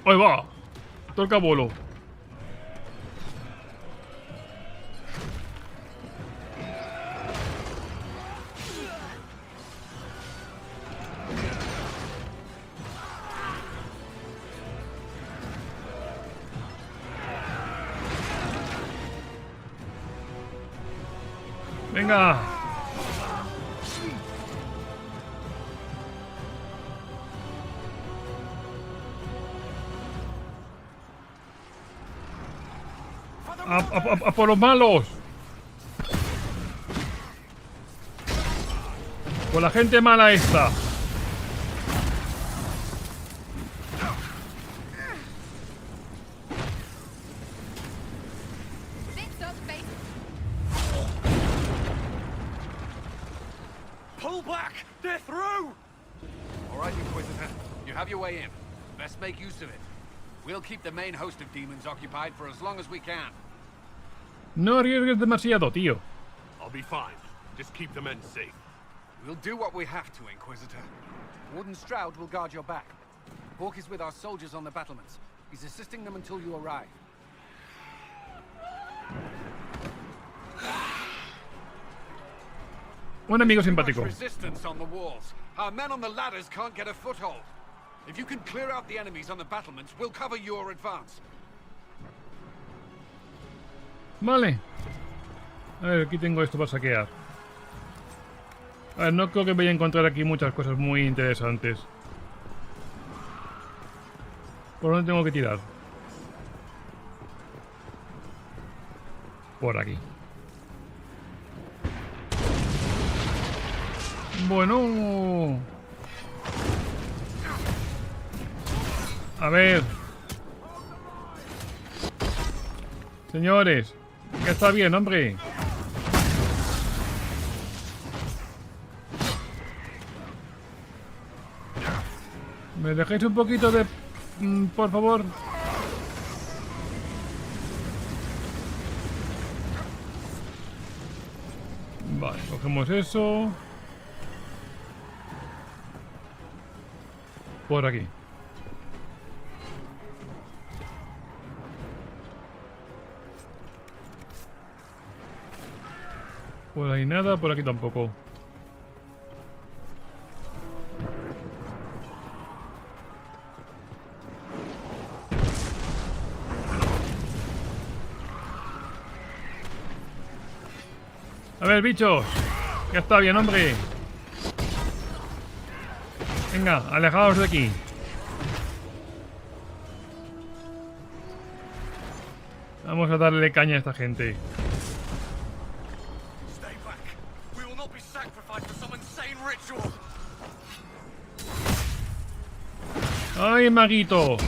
Speaker 1: ¡Ahí va! Toca bolo. Venga. A por los malos. Por la gente mala esta.
Speaker 5: Pull back! They're through! All right, Inquisitor. You have your way in. Best make use of it. We'll keep the main host of demons occupied for as long as we can.
Speaker 1: No arriesgues demasiado, tío.
Speaker 2: I'll be fine. Just keep the men safe.
Speaker 5: We'll do what we have to, Inquisitor. Warden Stroud will guard your back. Hawk is with our soldiers on the battlements. He's assisting them until you arrive.
Speaker 1: Un amigo simpático.
Speaker 5: Resistance on the walls. Our men on the ladders can't get a foothold. If you can clear out the enemies on the battlements, we'll cover your advance.
Speaker 1: Vale. A ver, aquí tengo esto para saquear. A ver, no creo que vaya a encontrar aquí muchas cosas muy interesantes. ¿Por dónde tengo que tirar? Por aquí. Bueno. A ver. Señores. Que está bien, hombre. ¿Me dejáis un poquito de... por favor? Vale, cogemos eso. Por aquí. Por ahí nada, por aquí tampoco. A ver, bichos. Ya está bien, hombre. Venga, alejaos de aquí. Vamos a darle caña a esta gente. ¡Ay, maguito!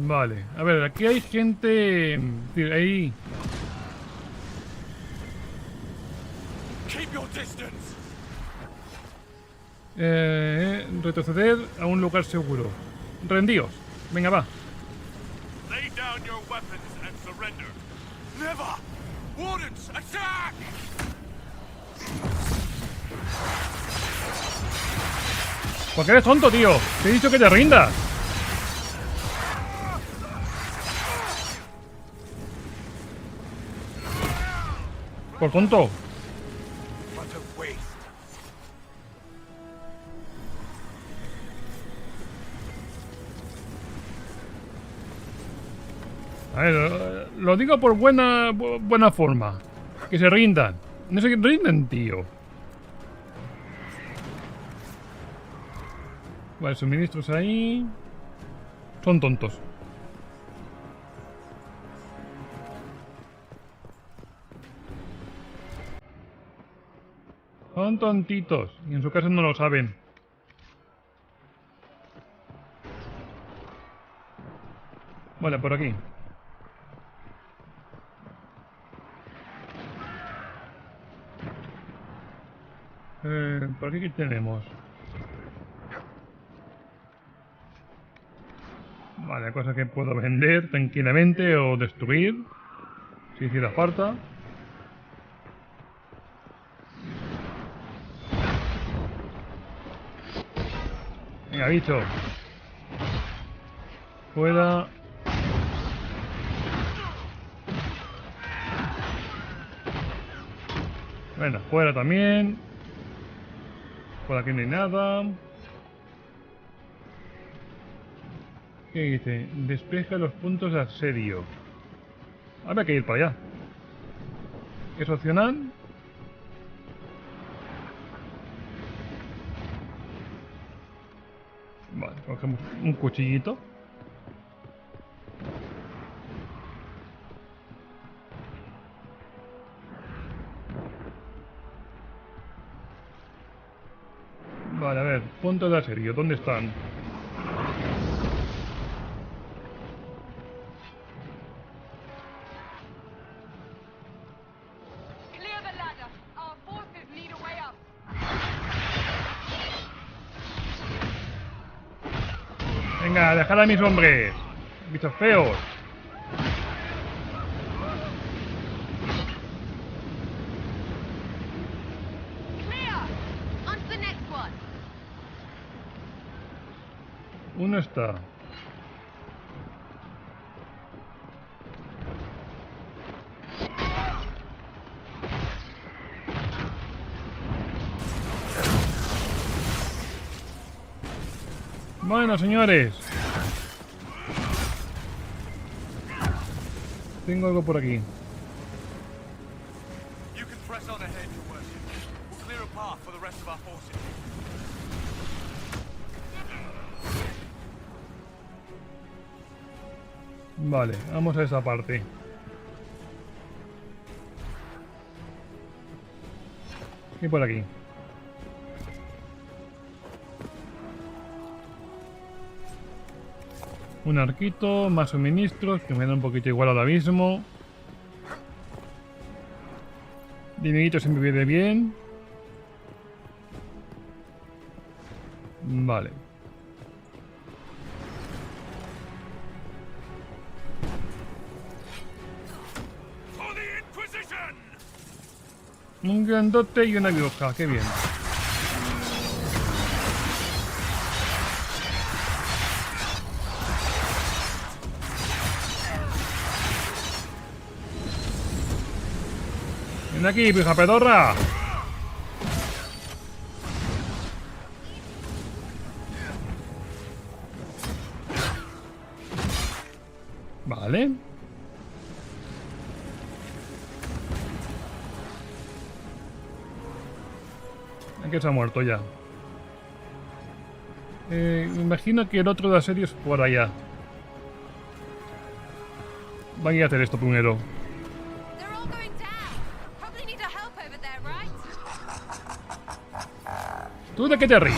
Speaker 1: Vale, a ver, aquí hay gente... ahí... Retroceder a un lugar seguro. Rendíos. Venga, va.
Speaker 9: Lay down your weapons and surrender. Never! Wardens, attack!
Speaker 1: ¿Por qué eres tonto, tío? Te he dicho que te rindas. Por tonto. A ver, lo digo por buena forma. Que se rindan. No se rinden, tío. Vale, suministros ahí. Son tontos. Son tontitos. Y en su caso no lo saben. Vale, por aquí. ¿Por aquí qué tenemos? Vale, cosas que puedo vender tranquilamente o destruir si hiciera falta. Venga, bicho. Fuera. Bueno, fuera también. Por aquí no hay nada. ¿Qué dice? Despeja los puntos de asedio. Habrá que ir para allá. ¿Es opcional? Vale, cogemos un cuchillito. Vale, a ver, puntos de asedio, ¿dónde están? Venga, dejad a mis hombres. Bichos feos. Uno está. Bueno, señores. Tengo algo por aquí. Vale, vamos a esa parte. Y por aquí. Un arquito, más suministros, que me da un poquito igual ahora mismo. Dinerito siempre viene bien. Vale. Un grandote y una bruja, qué bien. Ven aquí, pija pedorra. Vale. Que se ha muerto ya. Me imagino que el otro de asedio es por allá. Van a ir a hacer esto primero. ¿Tú de qué te ríes?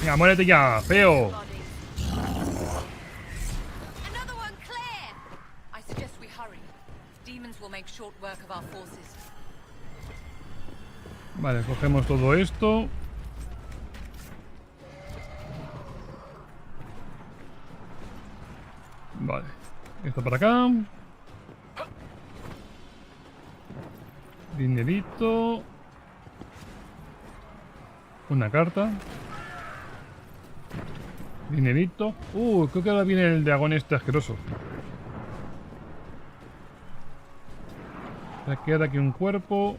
Speaker 1: Venga, muérete ya, feo.
Speaker 7: Another one clear. I suggest we hurry. Demons will make short work of our forces.
Speaker 1: Vale, cogemos todo esto. Vale, esto para acá. Dinerito. Una carta. Dinerito. Creo que ahora viene el dragón este asqueroso. Me queda aquí un cuerpo.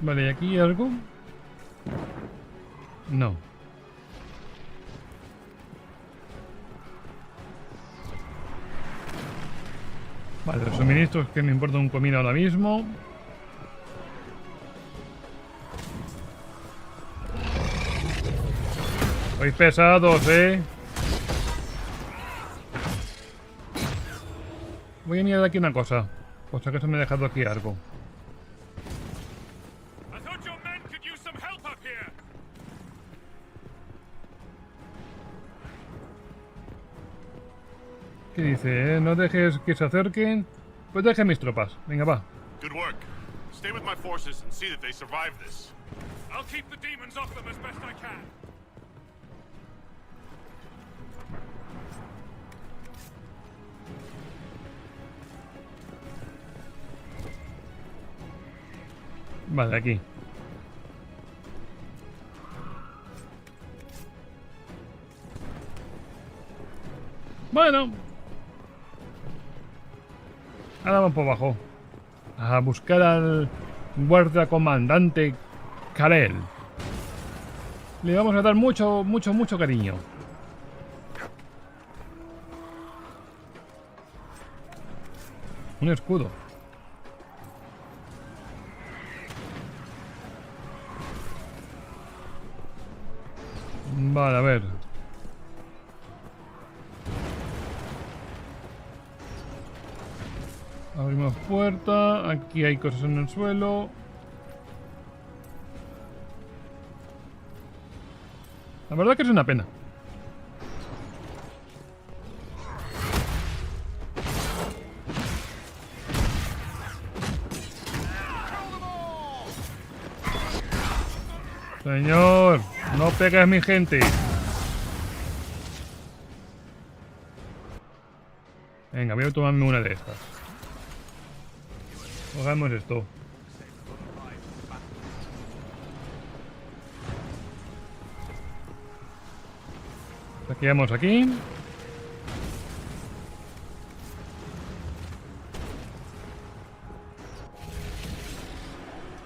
Speaker 1: Vale, ¿y aquí algo? No. Vale, los suministros que me importa un comino ahora mismo. Sois pesados, Voy a mirar aquí una cosa. Por si acaso me he dejado aquí algo. ¿Qué dice? No dejes que se acerquen. Pues deje mis tropas. Venga, va.
Speaker 2: Good work. Stay with my forces and see that they survive this.
Speaker 15: I'll keep the demons off them as best I can.
Speaker 1: Vale, aquí. Bueno. Ahora vamos por abajo. A buscar al guardia comandante Karel. Le vamos a dar mucho cariño. Un escudo. Vale, a ver. Abrimos puerta. Aquí hay cosas en el suelo. La verdad que es una pena. Señor, no pegues a mi gente. Venga, voy a tomarme una de estas. Hagamos esto. Saqueamos aquí.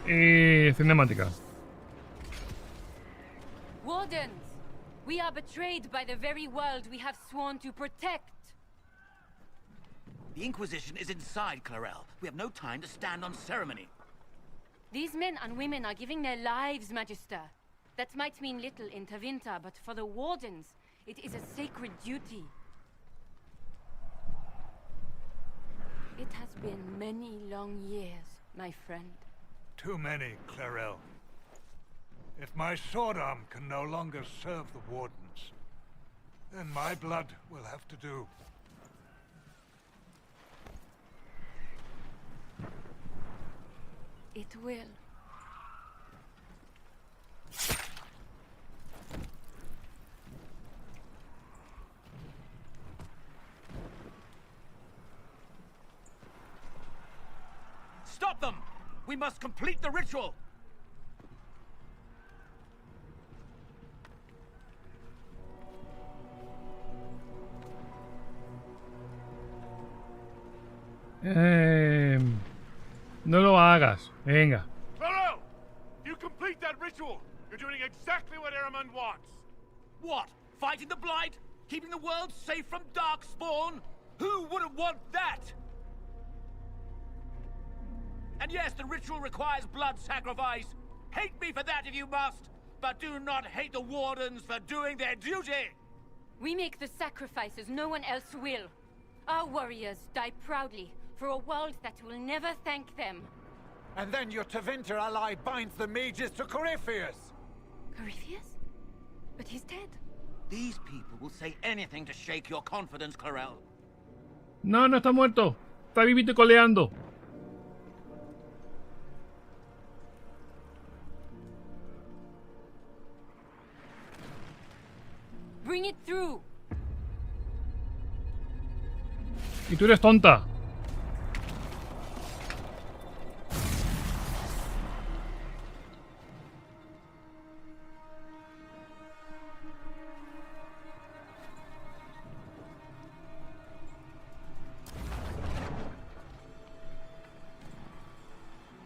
Speaker 1: Y cinemática.
Speaker 16: Wardens, we are betrayed by the very world we have sworn to protect.
Speaker 17: The Inquisition is inside, Clarel. We have no time to stand on ceremony.
Speaker 16: These men and women are giving their lives, Magister. That might mean little in Tevinter, but for the Wardens, it is a sacred duty. It has been many long years, my friend.
Speaker 15: Too many, Clarel. If my sword arm can no longer serve the Wardens, then my blood will have to do.
Speaker 16: It will.
Speaker 17: Stop them! We must complete the ritual!
Speaker 1: No lo hagas. Venga.
Speaker 2: Clarel! You complete that ritual! You're doing exactly what Eramund wants!
Speaker 17: What? Fighting the Blight? Keeping the world safe from Darkspawn? Who wouldn't want that? And yes, the ritual requires blood sacrifice. Hate me for that if you must, but do not hate the Wardens for doing their duty!
Speaker 16: We make the sacrifices no one else will. Our warriors die proudly for a world that will never thank them.
Speaker 15: And then your Tevinter ally binds the mages to Corypheus.
Speaker 16: Corypheus? But he's dead.
Speaker 17: These people will say anything to shake your confidence, Clarel.
Speaker 1: No, no está muerto. Está vivito y coleando.
Speaker 16: Bring it through.
Speaker 1: Y tú eres tonta.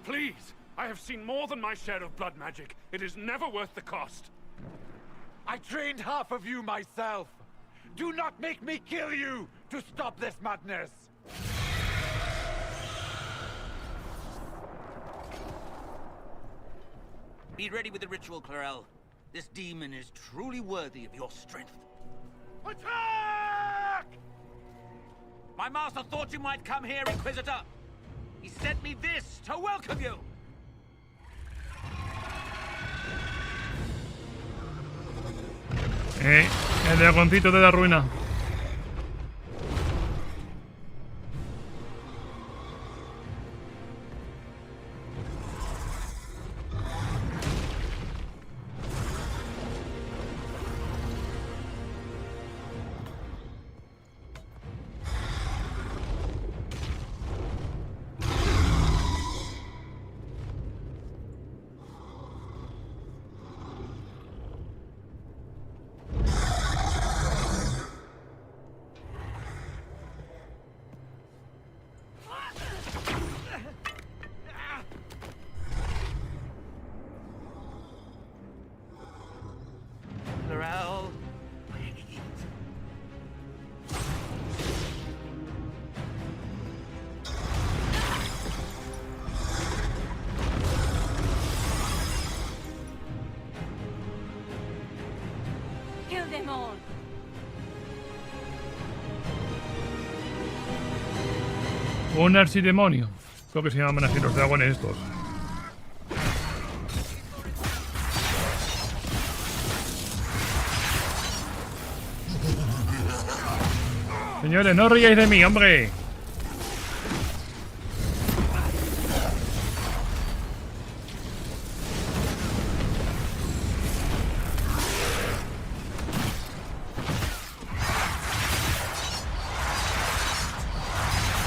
Speaker 18: Please, I have seen more than my share of blood magic. It is never worth the cost.
Speaker 15: I trained half of you myself. Do not make me kill you to stop this madness.
Speaker 17: Be ready with the ritual, Clarel. This demon is truly worthy of your strength.
Speaker 15: Attack!
Speaker 17: My master thought you might come here, Inquisitor. He sent me this to welcome you.
Speaker 1: El dragoncito de la ruina.
Speaker 17: Clarel,
Speaker 16: Kill them all.
Speaker 1: Un archidemonio. Creo que se llaman así los dragones estos. Señores, no ríais de mí, hombre.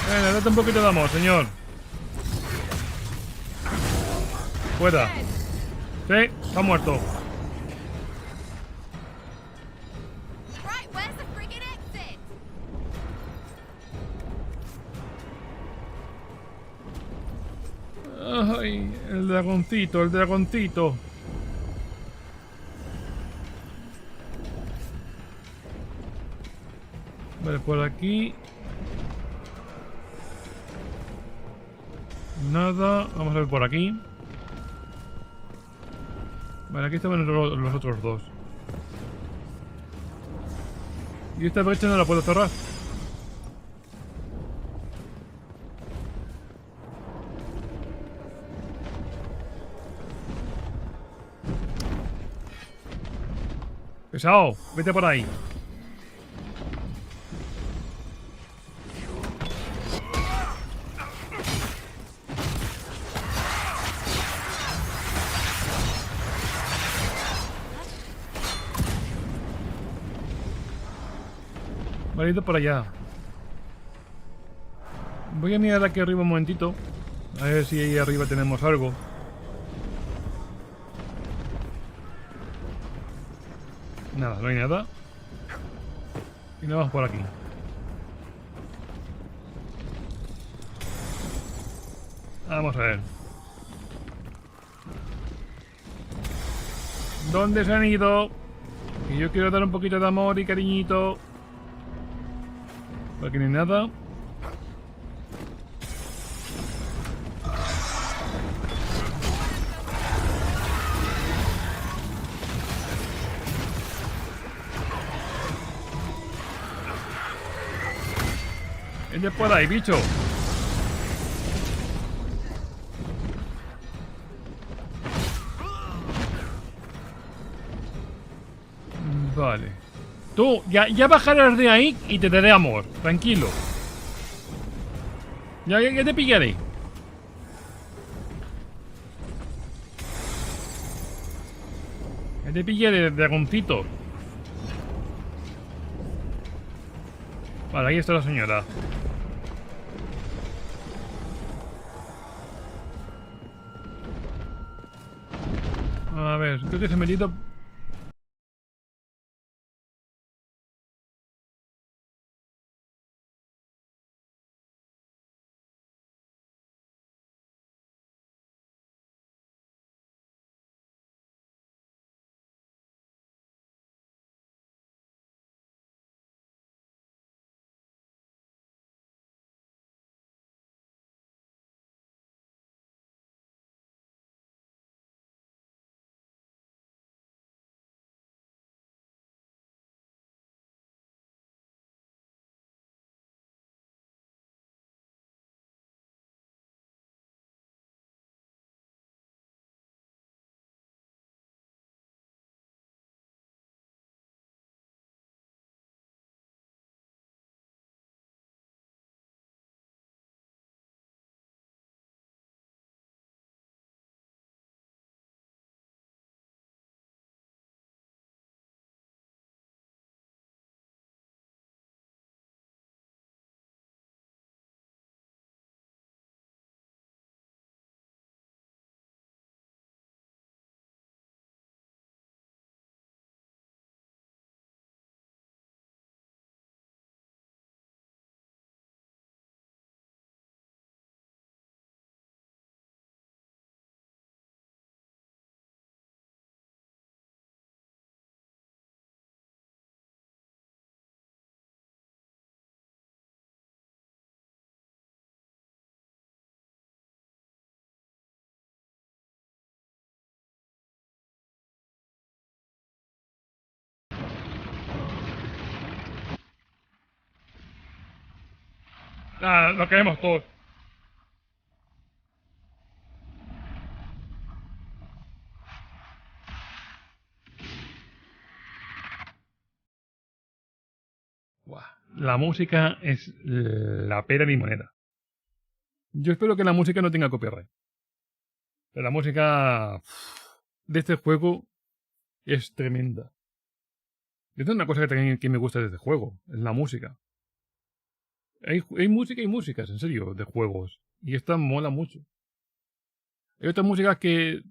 Speaker 1: Venga, date un poquito de amor, señor. Pueda. Sí, está muerto. Ay, el dragoncito, el dragoncito. Vale, por aquí. Nada. Vamos a ver por aquí. Vale, aquí estaban los otros dos. Y esta brecha no la puedo cerrar. Pesado, vete por ahí. Vale, ido por allá. Voy a mirar aquí arriba un momentito. A ver si ahí arriba tenemos algo. Nada, no hay nada. Y nos vamos por aquí. Vamos a ver. ¿Dónde se han ido? Y yo quiero dar un poquito de amor y cariñito. Por aquí no hay nada. Vete por ahí, bicho. Tú, ya bajarás de ahí y te daré amor. Tranquilo. Ya te pillaré. Ya te pillaré, dragoncito. Vale, ahí está la señora. A ver, creo que se me metido. Ah, lo queremos todos. Buah, la música es la pera limonera. Yo espero que la música no tenga copyright. Pero la música de este juego es tremenda. Esta es una cosa que también que me gusta de este juego, es la música. Hay música y músicas, en serio, de juegos. Y esta mola mucho. Hay otras músicas que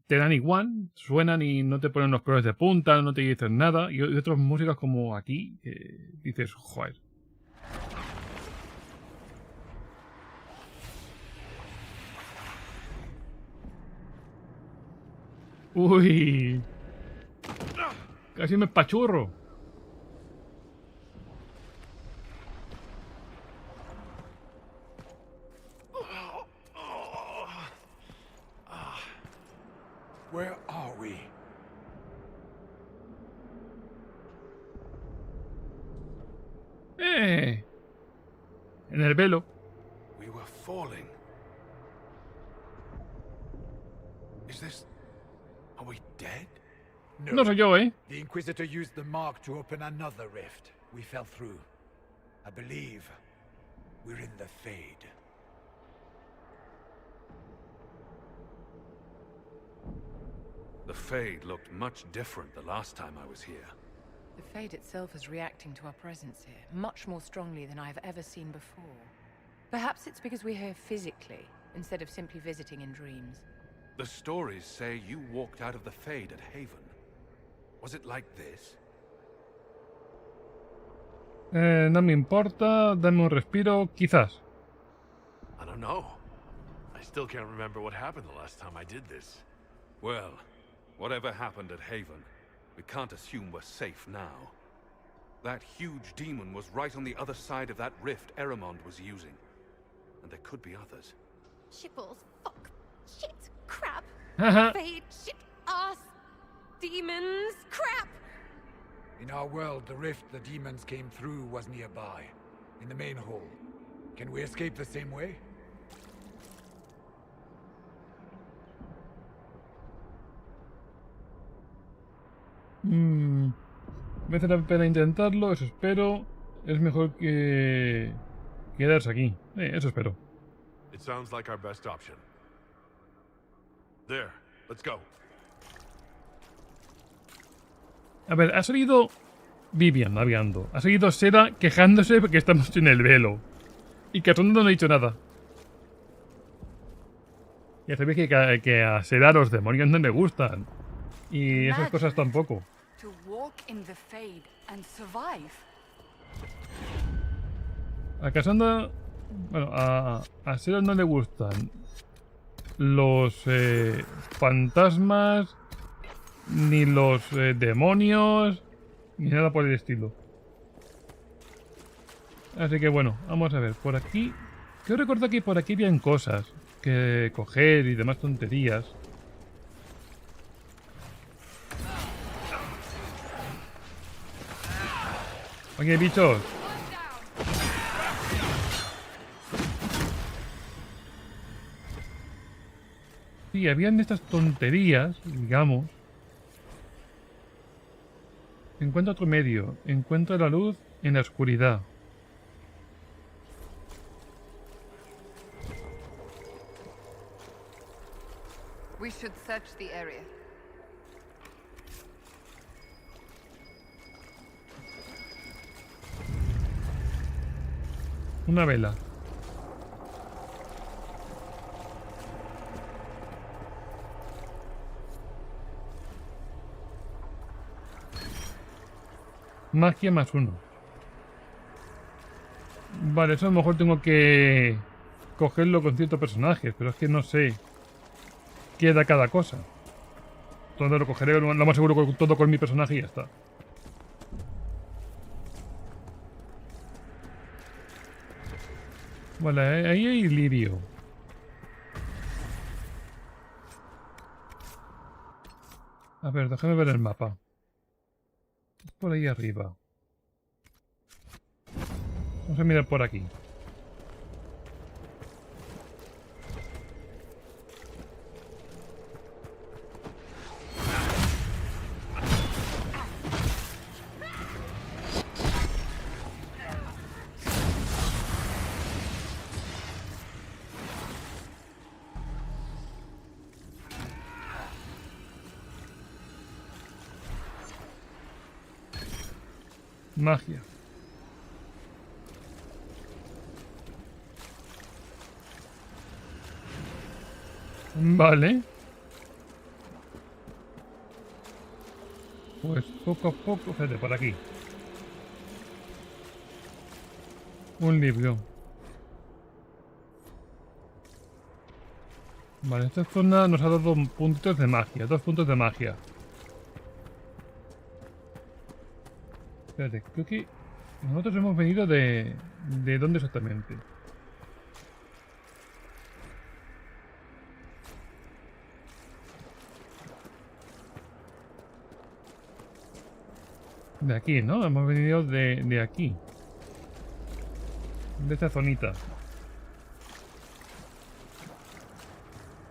Speaker 1: te dan igual, suenan y no te ponen los colores de punta, no te dicen nada. Y otras músicas como aquí, que dices, joder. Uy. Casi me espachurro.
Speaker 15: Where are we?
Speaker 1: En el velo.
Speaker 15: We were falling. Is this... Are we dead?
Speaker 1: No soy yo, ¿eh?
Speaker 19: The Inquisitor used the mark to open another rift. We fell through. I believe we're in the Fade.
Speaker 5: The Fade looked much different the last time I was here.
Speaker 7: The Fade itself is reacting to our presence here, much more strongly than I've ever seen before. Perhaps it's because we're here physically, instead of simply visiting in dreams.
Speaker 5: The stories say you walked out of the Fade at Haven. Was it like this?
Speaker 1: No me importa, dame un respiro, quizás.
Speaker 2: I don't know. I still can't remember what happened the last time I did this.
Speaker 5: Well, whatever happened at Haven, we can't assume we're safe now. That huge demon was right on the other side of that rift Eramond was using. And there could be others.
Speaker 20: Shitballs, fuck, shit, crap, fade, shit, ass, demons, crap!
Speaker 19: In our world, the rift the demons came through was nearby, in the main hall. Can we escape the same way?
Speaker 1: Merece la pena intentarlo, eso espero. Es mejor que quedarse aquí. Eso espero.
Speaker 2: It sounds like our best option. There, let's go.
Speaker 1: A ver, ha salido Vivian navegando. Ha seguido Seda quejándose porque estamos en el velo. Y Cassandra no ha dicho nada. Ya sabéis que a Seda los demonios no le gustan. Y esas cosas tampoco.
Speaker 13: To walk in the fade and survive.
Speaker 1: A Cassandra... Bueno, a Seda no le gustan los fantasmas, ni los demonios, ni nada por el estilo. Así que bueno, vamos a ver, por aquí... Quiero recordar que por aquí habían cosas que coger y demás tonterías. Oye, bichos. Sí, habían estas tonterías, digamos. Encuentra otro medio. Encuentra la luz en la oscuridad.
Speaker 13: We should search the area.
Speaker 1: Una vela. Magia +1. Vale, eso a lo mejor tengo que cogerlo con ciertos personajes, pero es que no sé qué da cada cosa. Entonces lo cogeré lo más seguro todo con mi personaje y ya está. Vale, ahí hay lirio. A ver, déjame ver el mapa. Por ahí arriba. Vamos a mirar por aquí. Magia. Vale. Pues poco a poco... Fíjate, por aquí. Un libro. Vale, esta zona nos ha dado puntitos de magia. 2 puntos de magia. Espérate, creo que nosotros hemos venido de dónde exactamente. De aquí, ¿no? Hemos venido de aquí. De esta zonita.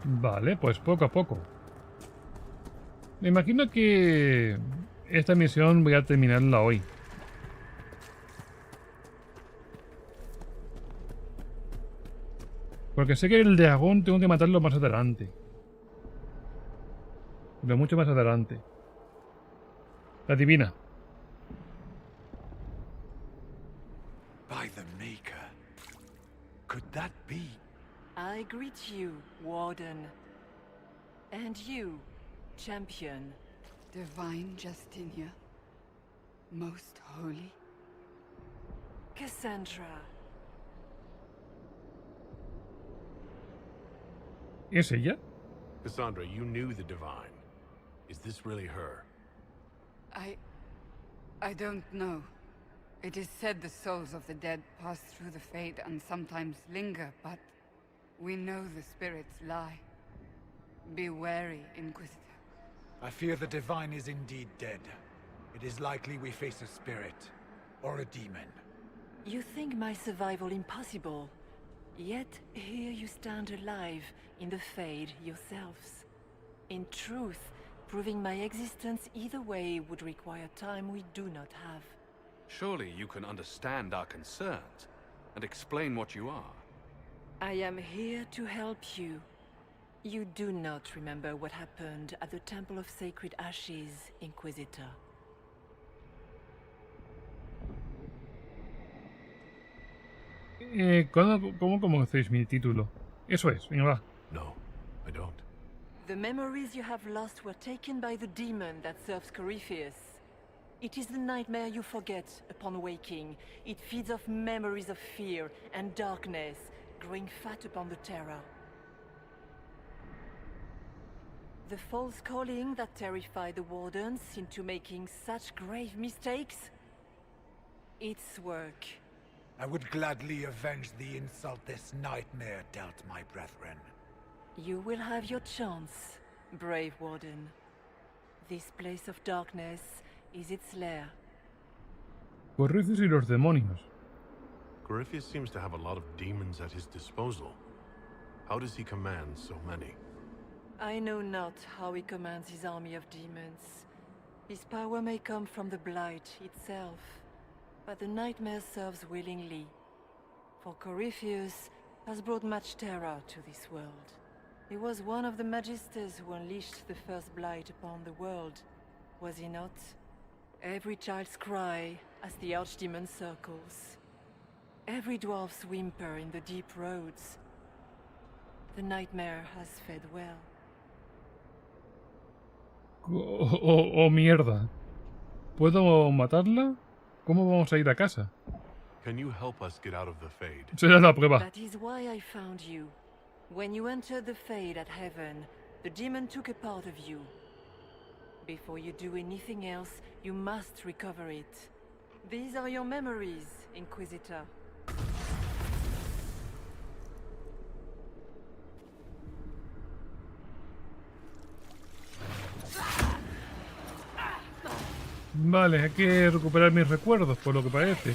Speaker 1: Vale, pues poco a poco. Me imagino que esta misión voy a terminarla hoy. Porque sé que el dragón tengo que matarlo más adelante. Pero mucho más adelante. La divina.
Speaker 19: By the Maker. Could that be?
Speaker 21: I greet you, Warden. And you, Champion.
Speaker 13: Divine Justinia. Most holy.
Speaker 21: Cassandra.
Speaker 1: ¿Es ella?
Speaker 2: Cassandra, you knew the Divine. Is this really her?
Speaker 13: I don't know. It is said the souls of the dead pass through the fade and sometimes linger, but we know the spirits lie. Be wary, Inquisitor.
Speaker 19: I fear the Divine is indeed dead. It is likely we face a spirit, or a demon.
Speaker 21: You think my survival impossible, yet here you stand alive in the Fade yourselves. In truth, Proving my existence either way would require time we do not have.
Speaker 5: Surely you can understand our concerns and explain what you are.
Speaker 21: I am here to help you. You do not remember what happened at the Temple of Sacred Ashes, Inquisitor.
Speaker 1: ¿Cómo conocéis mi título? Eso es, venga, va.
Speaker 2: No, I don't.
Speaker 21: The memories you have lost were taken by the demon that serves Corypheus. It is the nightmare you forget upon waking. It feeds off memories of fear and darkness, growing fat upon the terror. The false calling that terrified the wardens into making such grave mistakes? Its work.
Speaker 19: I would gladly avenge the insult this nightmare dealt my brethren.
Speaker 21: You will have your chance, brave warden. This place of darkness is its lair.
Speaker 1: Corypheus y los demonios.
Speaker 2: Corypheus seems to have a lot of demons at his disposal. How does he command so many?
Speaker 21: I know not how he commands his army of demons. His power may come from the Blight itself, but the nightmare serves willingly. For Corypheus has brought much terror to this world. He was one of the Magisters who unleashed the first Blight upon the world, was he not? Every child's cry as the Archdemon circles. Every dwarf's whimper in the deep roads. The nightmare has fed well.
Speaker 1: Oh, mierda. ¿Puedo matarla? ¿Cómo vamos a ir a casa?
Speaker 2: Can you help us get out of the Fade?
Speaker 1: Será la prueba.
Speaker 21: That is why I found you. When you entered the Fade at Heaven, the demon took a part of you. Before you do anything else, you must recover it. These are your memories, Inquisitor.
Speaker 1: Vale, hay que recuperar mis recuerdos, por lo que parece.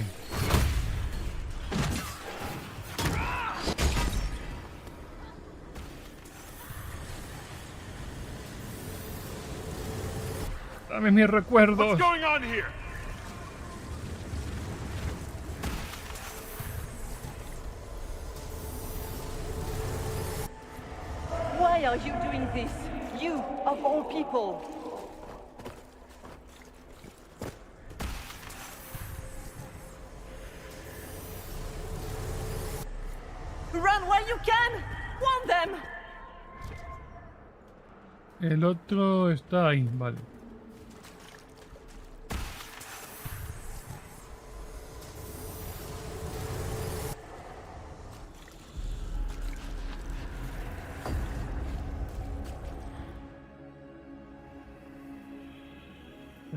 Speaker 1: Dame mis recuerdos.
Speaker 18: What's going on here?
Speaker 21: Why are you doing this? You, of all people. Run while you can! Warn them!
Speaker 1: El otro está ahí, vale.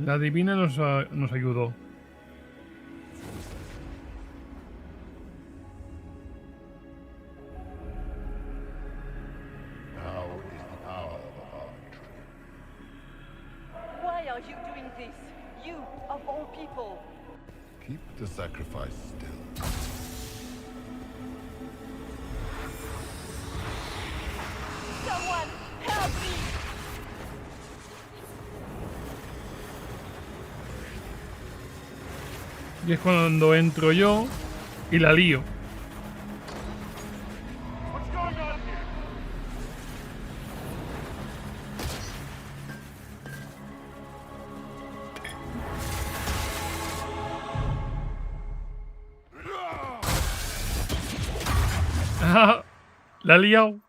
Speaker 1: La divina nos ayudó.
Speaker 21: Why are you doing this? You, of all people.
Speaker 3: Keep the sacrifice still.
Speaker 21: Someone, help me!
Speaker 1: Y es cuando entro yo y la lío.
Speaker 18: What's going on here?
Speaker 1: Ah, la he liado.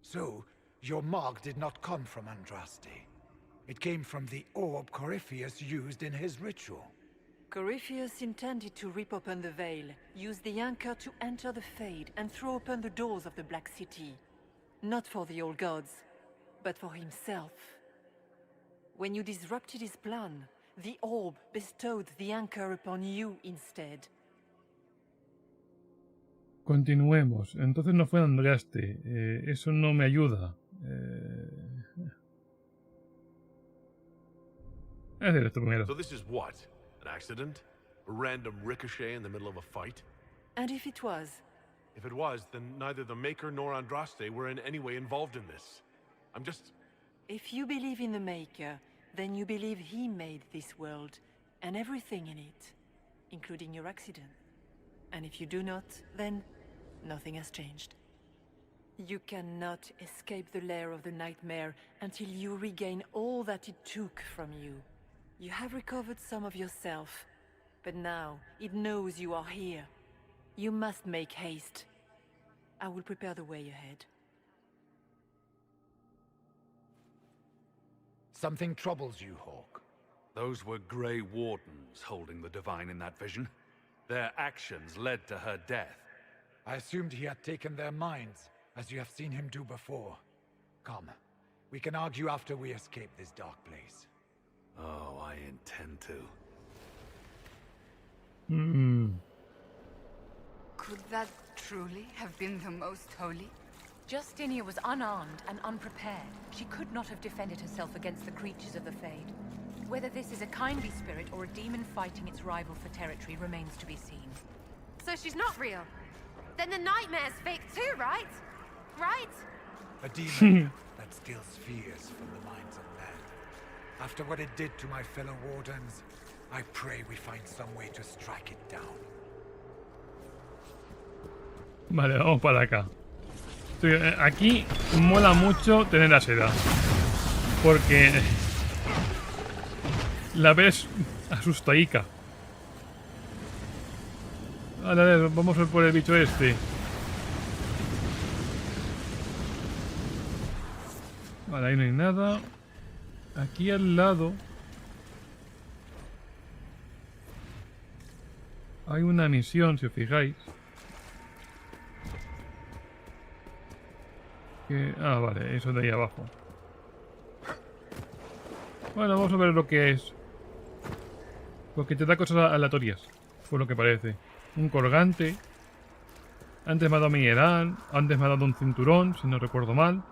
Speaker 19: So, your mark did not come from Andraste. It came from the orb Corypheus used in his ritual.
Speaker 21: Corypheus intended to rip open the veil, use the anchor to enter the Fade, and throw open the doors of the Black City. Not for the old gods, but for himself. When you disrupted his plan, the orb bestowed the anchor upon you instead.
Speaker 1: Continuemos. Entonces no fue Andraste. Eso no me ayuda. Esto primero.
Speaker 2: So this is what? An accident? A random ricochet in the middle of a fight?
Speaker 21: And if it was,
Speaker 2: If it was, then neither the Maker nor Andraste were in any way involved in this. I'm just...
Speaker 21: If you believe in the Maker, then you believe he made this world, and everything in it, including your accident. And if you do not, then nothing has changed. You cannot escape the lair of the nightmare until you regain all that it took from you. You have recovered some of yourself, but now it knows you are here. You must make haste. I will prepare the way ahead.
Speaker 19: Something troubles you, Hawk.
Speaker 5: Those were Grey Wardens holding the Divine in that vision. Their actions led to her death.
Speaker 19: I assumed he had taken their minds, as you have seen him do before. Come, we can argue after we escape this dark place.
Speaker 5: Oh, I intend to.
Speaker 13: Could that truly have been the most holy?
Speaker 7: Justinia was unarmed and unprepared. She could not have defended herself against the creatures of the Fade. Whether this is a kindly spirit or a demon fighting its rival for territory remains to be seen.
Speaker 20: So she's not real? Then the nightmare's fake too, right? Right?
Speaker 19: A demon that stills fears from the minds of men. After what it did to my fellow Wardens, I pray we find some way to strike it down.
Speaker 1: Vale, vamos para acá. Aquí mola mucho tener a Seda, porque la ves asustaica. Vale, vamos a ir por el bicho este. Vale, ahí no hay nada. Aquí al lado hay una misión, si os fijáis. Ah, vale, eso de ahí abajo. Bueno, vamos a ver lo que es. Porque te da cosas aleatorias, por lo que parece. Un colgante. Antes me ha dado mineral. Antes me ha dado un cinturón, si no recuerdo mal.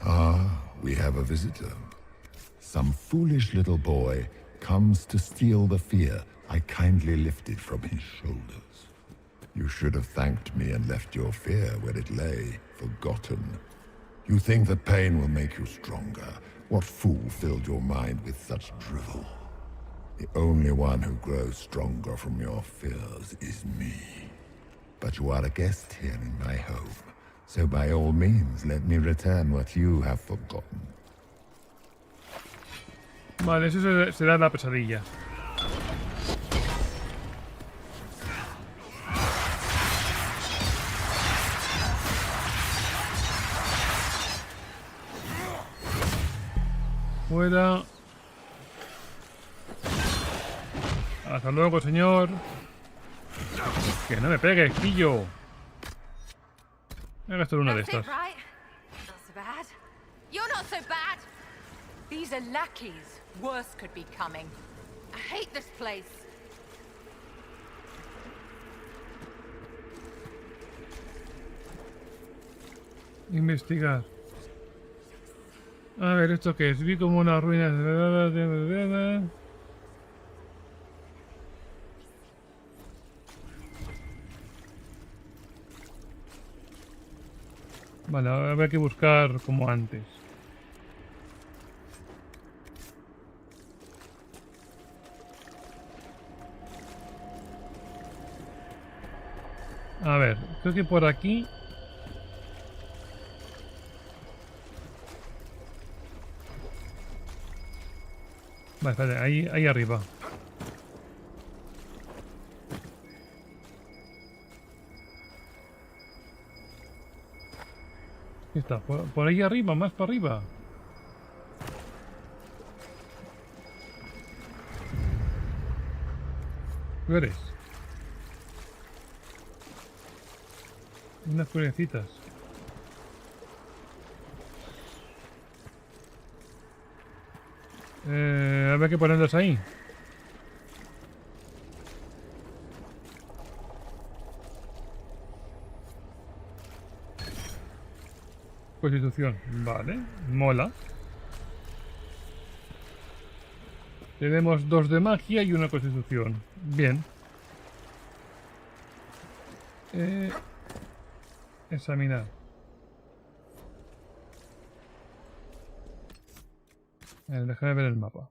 Speaker 3: Ah, we have a visitor. Some foolish little boy comes to steal the fear I kindly lifted from his shoulders. You should have thanked me and left your fear where it lay, forgotten. You think that pain will make you stronger. What fool filled your mind with such drivel? The only one who grows stronger from your fears is me. But you are a guest here in my home, so by all means let me return what you have forgotten.
Speaker 1: Vale, eso será la pesadilla. Fuera. Hasta luego, señor. Que no me pegues, quillo. Voy a gastar una de estas.
Speaker 20: Not so bad. You're not so bad.
Speaker 7: These are lackeys. Worse could be coming.
Speaker 20: I hate this place.
Speaker 1: Investigar. A ver, ¿esto qué es? Vi como unas ruinas. Vale, habrá que buscar como antes. A ver, creo que por aquí. Vale, espérate, ahí arriba. ¿Qué está? Por ahí arriba, más para arriba. ¿Qué eres? Unas cuernecitas. Habrá que ponerlos ahí. Constitución, vale, mola. Tenemos 2 de magia y 1 constitución. Bien. Examinar. Déjame ver el mapa.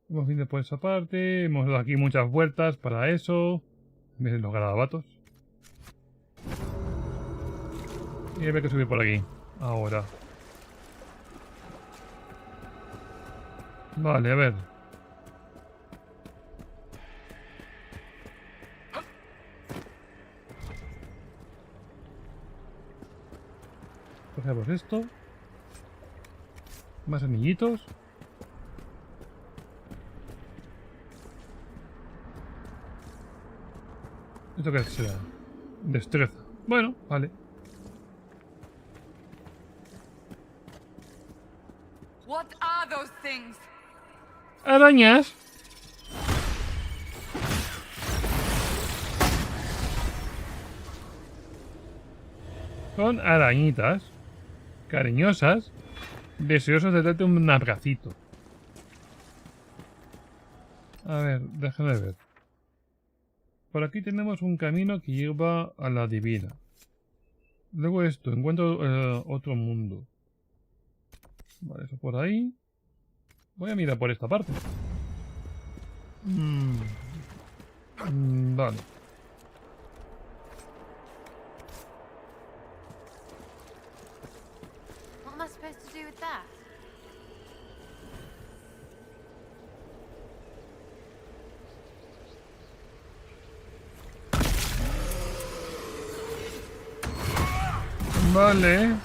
Speaker 1: Hemos venido por esa parte. Hemos dado aquí muchas vueltas para eso. Miren los garabatos. Y hay que subir por aquí. Ahora. Vale, a ver. Cogemos esto. Más anillitos. ¿Esto qué será? Destreza. Bueno, vale.
Speaker 13: What are those things?
Speaker 1: Arañas. Son arañitas. Cariñosas. Deseosas de darte un abracito. A ver, déjame ver. Por aquí tenemos un camino que lleva a la divina. Luego esto, encuentro otro mundo. Vale, eso por ahí. Voy a mirar por esta parte. Vale.
Speaker 12: What am I supposed to do with that?
Speaker 1: Vale.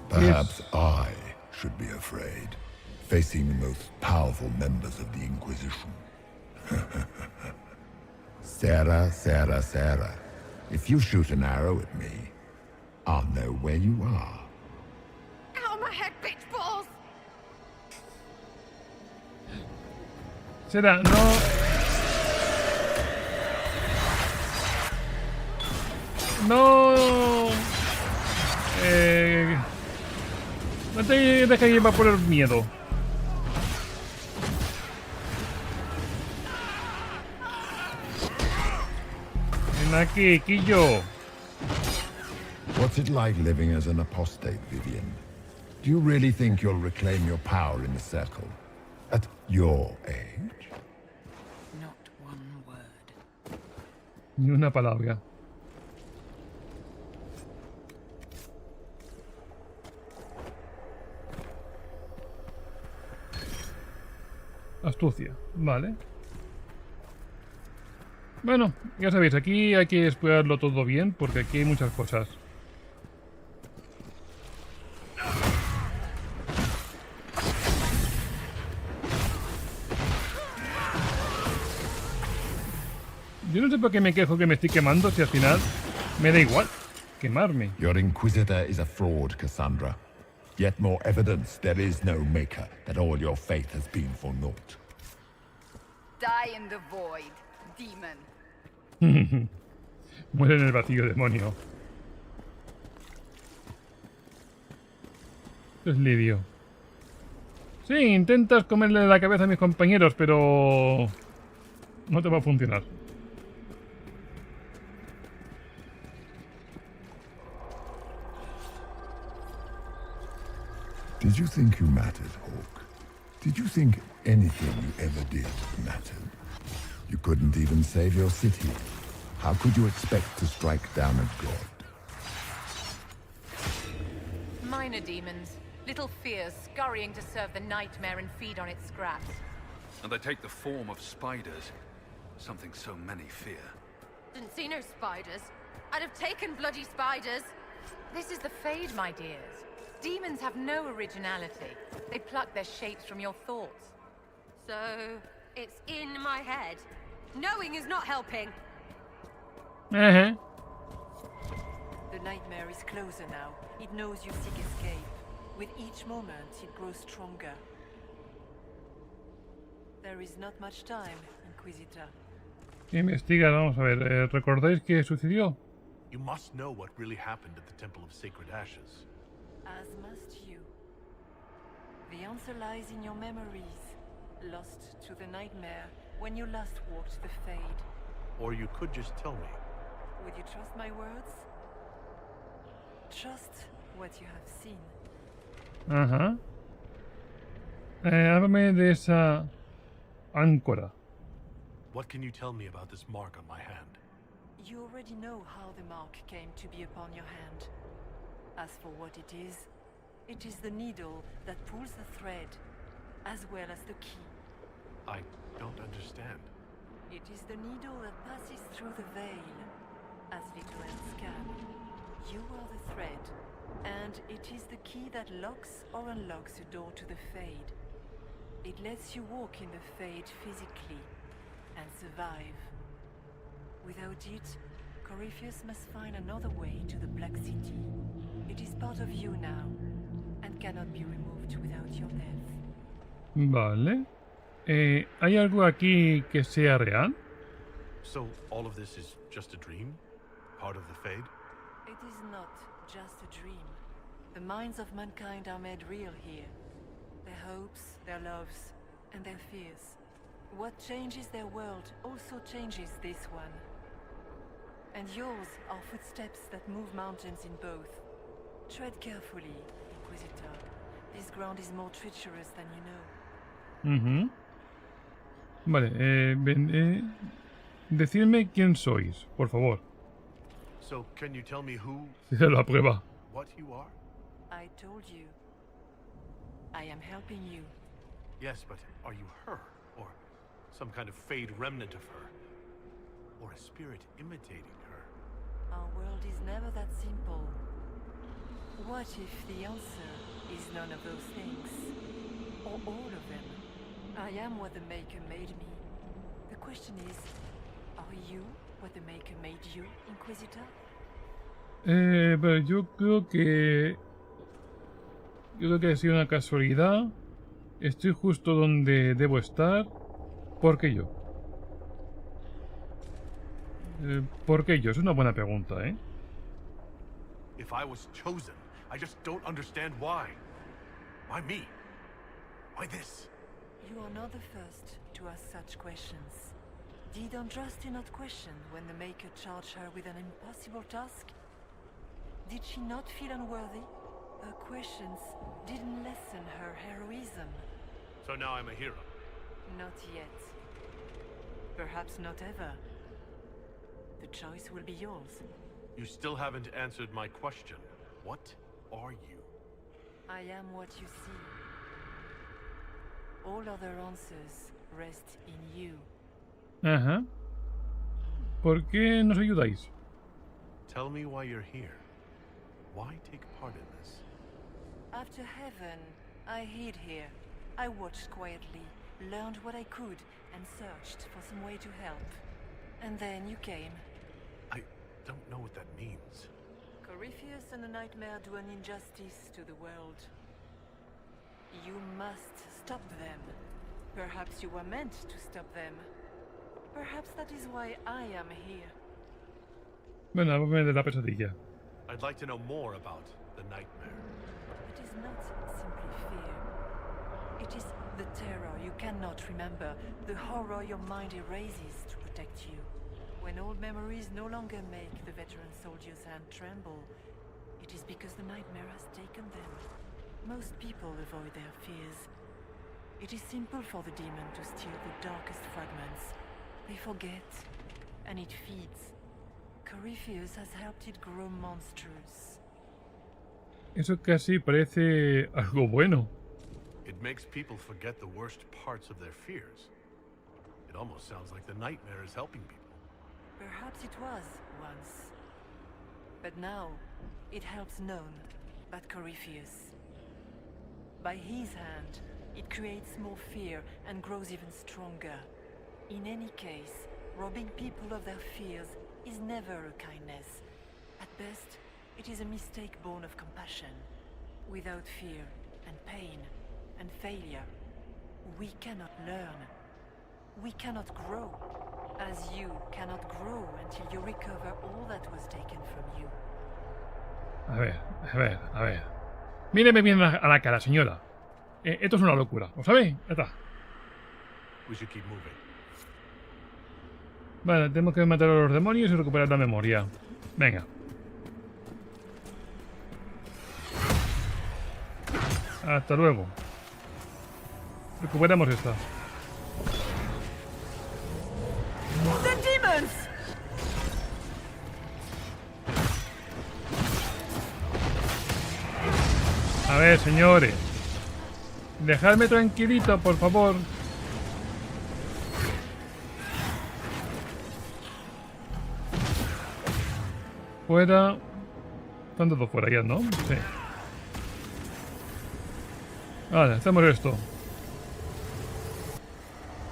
Speaker 3: Perhaps I should be afraid, facing the most powerful members of the Inquisition. Sarah, Sarah, Sarah, if you shoot an arrow at me, I'll know where you are.
Speaker 20: Out of my head, bitch balls!
Speaker 1: Será, no. No. No te dejes llevar por el miedo. Ven aquí, Quillo.
Speaker 3: What's it like living as an apostate, Vivian? Do you really think you'll reclaim your power in the circle? At your age?
Speaker 7: Not one word.
Speaker 1: Ni una palabra. Astucia, vale. Bueno, ya sabéis, aquí hay que explorarlo todo bien porque aquí hay muchas cosas. Yo no sé por qué me quejo que me estoy quemando si al final me da igual quemarme.
Speaker 3: Your Inquisitor is a fraud, Cassandra. Yet more evidence there is no maker, that all your faith has been for naught.
Speaker 13: Die in the void, demon.
Speaker 1: Muere en el vacío, demonio. Es lidio. Sí, intentas comerle la cabeza a mis compañeros, pero no te va a funcionar.
Speaker 3: Did you think you mattered, Hawk? Did you think anything you ever did mattered? You couldn't even save your city. How could you expect to strike down a god?
Speaker 7: Minor demons. Little fears scurrying to serve the nightmare and feed on its scraps.
Speaker 5: And they take the form of spiders. Something so many fear.
Speaker 20: Didn't see no spiders. I'd have taken bloody spiders.
Speaker 7: This is the Fade, my dears. Demons have no originality. They pluck their shapes from your thoughts.
Speaker 20: So, it's in my head. Knowing is not helping.
Speaker 1: Uh-huh.
Speaker 21: The nightmare is closer now. It knows you seek escape. With each moment, it grows stronger. There There is not much time, Inquisitor.
Speaker 1: Investiga, vamos a ver. ¿Recordáis qué sucedió?
Speaker 2: You must know what really happened at the Temple of Sacred Ashes.
Speaker 21: As must you. The answer lies in your memories, lost to the nightmare when you last walked the Fade.
Speaker 2: Or you could just tell me.
Speaker 21: Would you trust my words? Trust what you have seen.
Speaker 1: Ajá. Háblame de esa áncora.
Speaker 2: What can you tell me about this mark on my hand?
Speaker 21: You already know how the mark came to be upon your hand. As for what it is the needle that pulls the thread, as well as the key.
Speaker 2: I don't understand.
Speaker 21: It is the needle that passes through the veil, as little else can. You are the thread, and it is the key that locks or unlocks the door to the Fade. It lets you walk in the Fade physically, and survive. Without it, Corypheus must find another way to the Black City. It is part of you now, and cannot be removed without your death.
Speaker 1: Vale. ¿Hay algo aquí que sea real?
Speaker 2: So all of this is just a dream? Part of the Fade?
Speaker 21: It is not just a dream. The minds of mankind are made real here. Their hopes, their loves, and their fears. What changes their world also changes this one. And yours are footsteps that move mountains in both. Tread carefully, Inquisitor. This ground is more treacherous than you know.
Speaker 1: Vale, decidme quién sois, por favor.
Speaker 2: So can you tell me who?
Speaker 1: La prueba.
Speaker 2: What you are?
Speaker 21: I told you. I am helping you.
Speaker 2: Yes, but are you her? Or some kind of Fade remnant of her? Or a spirit imitating her?
Speaker 21: Our world is never that simple. What if the answer is none of those things? Or all of them? I am what the Maker made me. The question is, are you what the Maker made you, Inquisitor?
Speaker 1: Pero yo creo que ha sido una casualidad. Estoy justo donde debo estar. ¿Por qué yo? ¿Por qué yo? Es una buena pregunta, ¿eh?
Speaker 2: If I was chosen, I just don't understand why. Why me? Why this?
Speaker 21: You are not the first to ask such questions. Did Andraste not question when the Maker charged her with an impossible task? Did she not feel unworthy? Her questions didn't lessen her heroism.
Speaker 2: So now I'm a hero.
Speaker 21: Not yet. Perhaps not ever. The choice will be yours.
Speaker 2: You still haven't answered my question. What are you?
Speaker 21: I am what you see. All other answers rest in you.
Speaker 1: Ajá. ¿Por qué nos ayudáis?
Speaker 2: Tell me why you're here. Why take part in this?
Speaker 21: After heaven, I hid here. I watched quietly, learned what I could, and searched for some way to help. And then you came.
Speaker 2: I don't know what that means.
Speaker 21: Corypheus and the Nightmare do an injustice to the world. You must stop them. Perhaps you were meant to stop them. Perhaps that is why I am here.
Speaker 1: Bueno, háblame de la pesadilla.
Speaker 2: I'd like to know more about the Nightmare.
Speaker 21: It is not simply fear. It is the terror you cannot remember, the horror your mind erases to protect you. When old memories no longer make the veteran soldier's hand tremble, it is because the Nightmare has taken them. Most people avoid their fears. It is simple for the demon to steal the darkest fragments. They forget, and it feeds. Corypheus has helped it grow monstrous.
Speaker 1: Eso casi parece algo bueno.
Speaker 2: It makes people forget the worst parts of their fears. It almost sounds like the Nightmare is helping people.
Speaker 21: Perhaps it was once. But now, it helps none but Corypheus. By his hand, it creates more fear and grows even stronger. In any case, robbing people of their fears is never a kindness. At best, it is a mistake born of compassion. Without fear and pain and failure, we cannot learn. We cannot grow, as you cannot grow until you recover all that was taken from you.
Speaker 1: A ver. Míreme bien a la cara, señora. Esto es una locura, ¿lo sabe? Ya está. Vale, tenemos que matar a los demonios y recuperar la memoria. Venga. Hasta luego. Recuperamos esta.
Speaker 21: The demons!
Speaker 1: A ver, señores. Dejadme tranquilito, por favor. Fuera. Están todos fuera ya, ¿no? Sí. Vale, hacemos esto.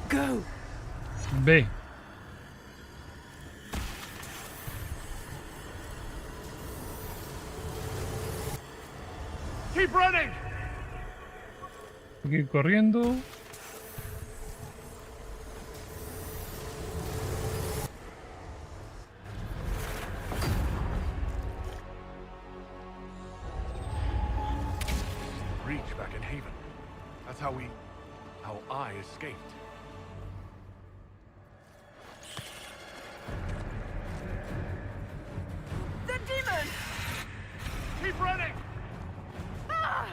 Speaker 21: Go.
Speaker 1: Ve.
Speaker 18: Keep running.
Speaker 1: Hay que ir corriendo.
Speaker 2: Breach back in Haven. That's how I escaped.
Speaker 21: The demons!
Speaker 18: Keep running.
Speaker 21: Ah!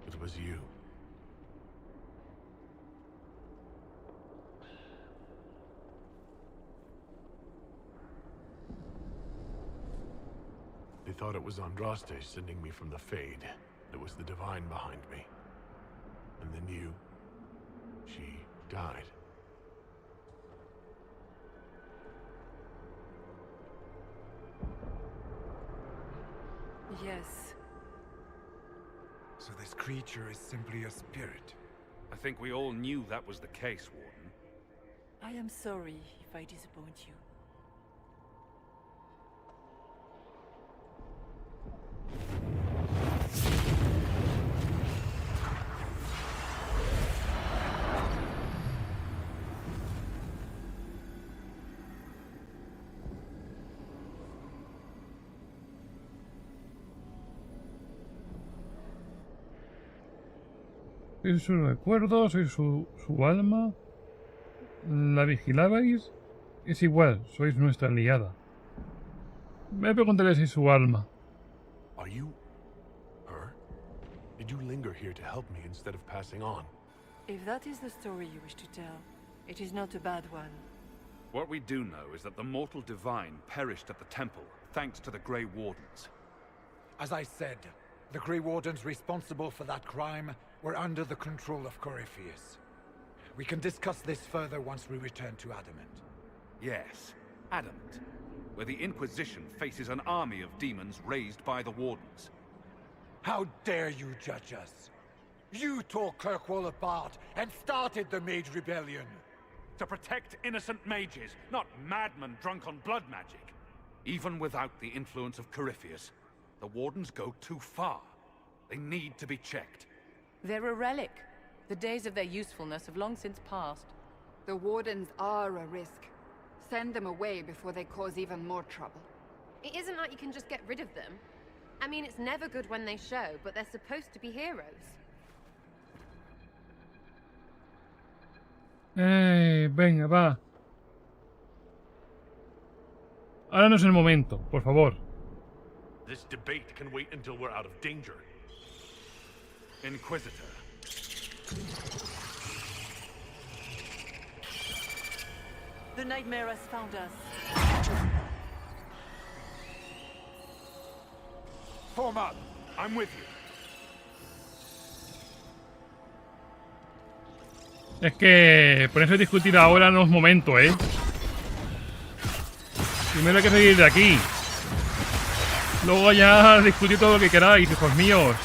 Speaker 2: It was you. They thought it was Andraste sending me from the Fade. It was the Divine behind me. And then you... she died.
Speaker 21: Yes.
Speaker 19: So this creature is simply a spirit.
Speaker 5: I think we all knew that was the case, Warden.
Speaker 21: I am sorry if I disappoint you.
Speaker 1: Soy su recuerdo, soy su alma. ¿La vigilabais? Es igual, sois nuestra aliada. Me preguntaré si es su alma.
Speaker 2: Are you... her? Did you linger here to help me instead of passing on?
Speaker 21: If that is the story you wish to tell, it is not a bad one.
Speaker 5: What we do know is that the mortal divine perished at the temple, thanks to the Grey Wardens.
Speaker 19: As I said, the Grey Wardens responsible for that crime were under the control of Corypheus. We can discuss this further once we return to Adamant.
Speaker 5: Yes, Adamant, where the Inquisition faces an army of demons raised by the Wardens.
Speaker 19: How dare you judge us? You tore Kirkwall apart and started the Mage Rebellion.
Speaker 18: To protect innocent mages, not madmen drunk on blood magic.
Speaker 5: Even without the influence of Corypheus, the Wardens go too far. They need to be checked.
Speaker 7: They're a relic. The days of their usefulness have long since passed.
Speaker 13: The Wardens are a risk. Send them away before they cause even more trouble.
Speaker 20: It isn't like you can just get rid of them. I mean, it's never good when they show, but they're supposed to be heroes.
Speaker 1: Venga, va. Ahora no es el momento, por favor.
Speaker 2: This debate can wait until we're out of danger.
Speaker 5: Inquisitor.
Speaker 21: The nightmare has found us.
Speaker 18: Form up. I'm with you.
Speaker 1: Es que ponerse a discutir ahora no es momento, ¿eh? Primero hay que seguir de aquí. Luego ya discutir todo lo que queráis, hijos míos.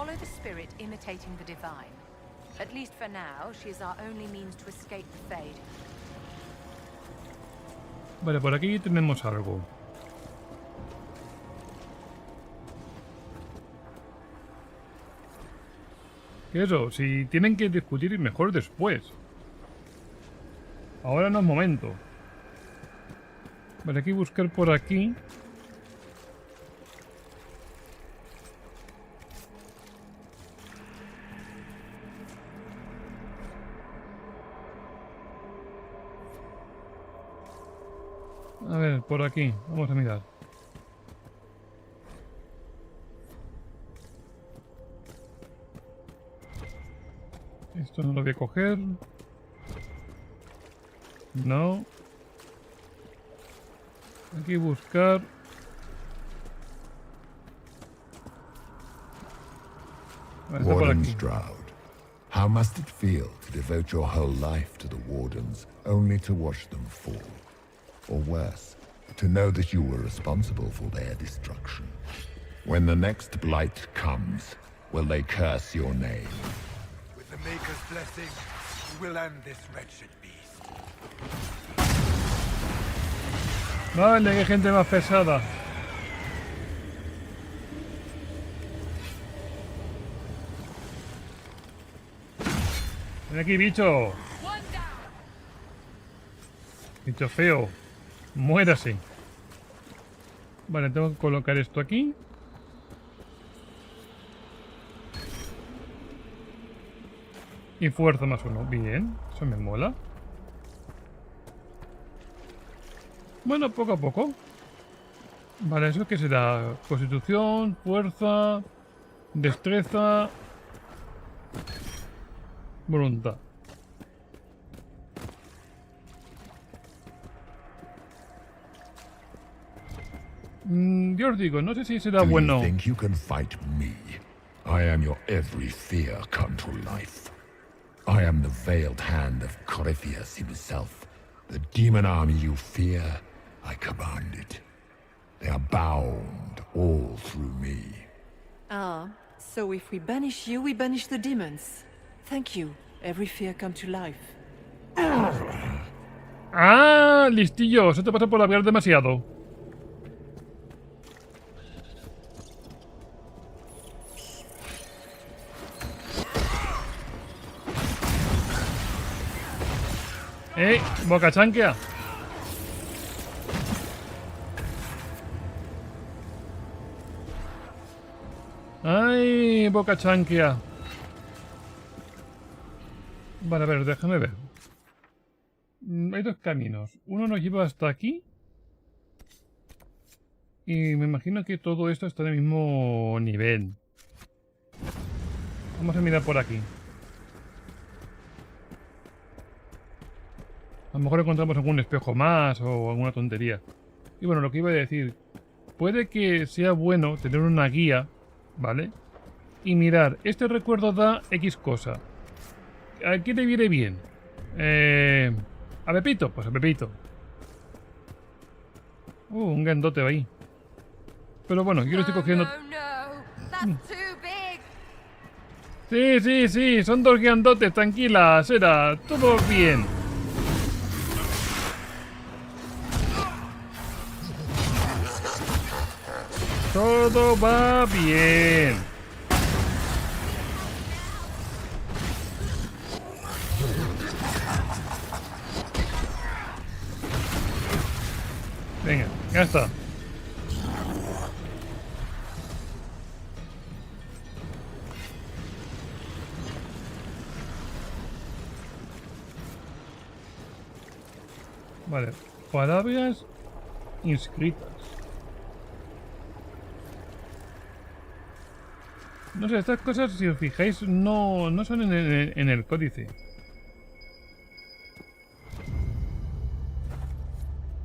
Speaker 7: follow the spirit imitating the divine. At least for now, she is our only means to escape the Fade.
Speaker 1: Vale, por aquí tenemos algo. ¿Qué es eso? Si tienen que discutir, mejor después. Ahora no es momento. Vale, hay que buscar por aquí. A ver, por aquí. Vamos a mirar. Esto no lo voy a coger. No. Hay que buscar.
Speaker 3: Warden's Shroud. How must it feel to devote your whole life to the Wardens, only to watch them fall? Or worse, to know that you were responsible for their destruction. When the next blight comes, will they curse your name?
Speaker 19: With the Maker's blessing, we will end this wretched beast.
Speaker 1: Vale, qué gente más pesada. Ven aquí, bicho. Bicho feo. Muérase. Vale, tengo que colocar esto aquí. Y fuerza más 1. Bien, eso me mola. Bueno, poco a poco. Vale, ¿eso qué será? Constitución, fuerza, destreza, voluntad. Yo os digo, no sé si será bueno.
Speaker 3: Do you think you can fight me? I am your every fear come to life. I am the veiled hand of Corypheus himself. The demon army you fear, I command it. They are bound all through me.
Speaker 21: Ah, so if we banish you, we banish the demons. Thank you. Every fear come to life.
Speaker 1: Ah, listillo. Se te pasa por hablar demasiado. Boca chanquea. Ay, boca chanquea. Vale, a ver, déjame ver. Hay dos caminos. Uno nos lleva hasta aquí. Y me imagino que todo esto está en el mismo nivel. Vamos a mirar por aquí. A lo mejor encontramos algún espejo más o alguna tontería. Y bueno, lo que iba a decir. Puede que sea bueno tener una guía, ¿vale? Y mirar, este recuerdo da X cosa. ¿A qué te viene bien? ¿A Pepito? Pues a Pepito. Un grandote ahí. Pero bueno, yo lo estoy cogiendo... Sí, son dos grandotes, tranquila, Sera, todo bien. Todo va bien. Venga, ya está. Vale, palabras inscritas. No sé, estas cosas, si os fijáis, no son en el códice.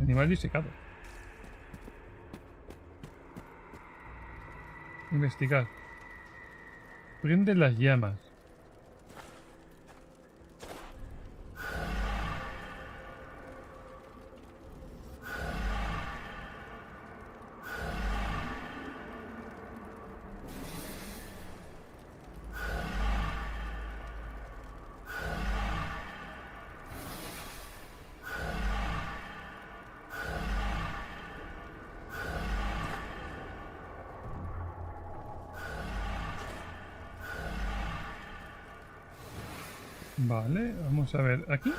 Speaker 1: Animal disecado. Investigar. Prende las llamas. Vale, vamos a ver. ¿Aquí?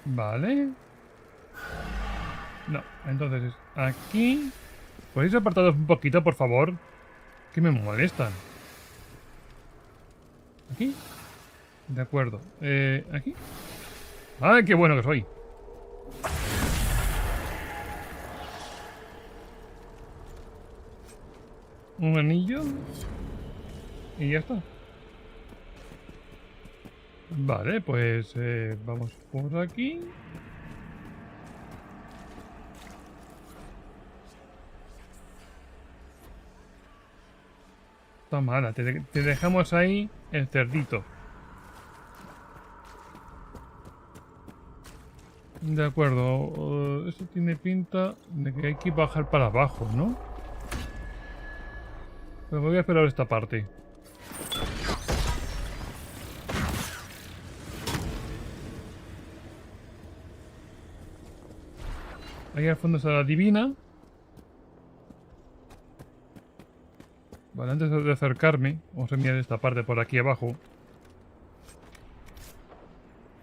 Speaker 1: Vale. No, entonces es aquí. ¿Podéis apartaros un poquito, por favor? Que me molestan. ¿Aquí? De acuerdo. ¿Aquí? ¡Ay, qué bueno que soy! Un anillo. Y ya está. Vale, pues vamos por aquí. Toma, ahora, te dejamos ahí el cerdito. De acuerdo. Eso tiene pinta de que hay que bajar para abajo, ¿no? Pero voy a esperar esta parte. Ahí al fondo está la divina. Vale, antes de acercarme, vamos a mirar esta parte por aquí abajo.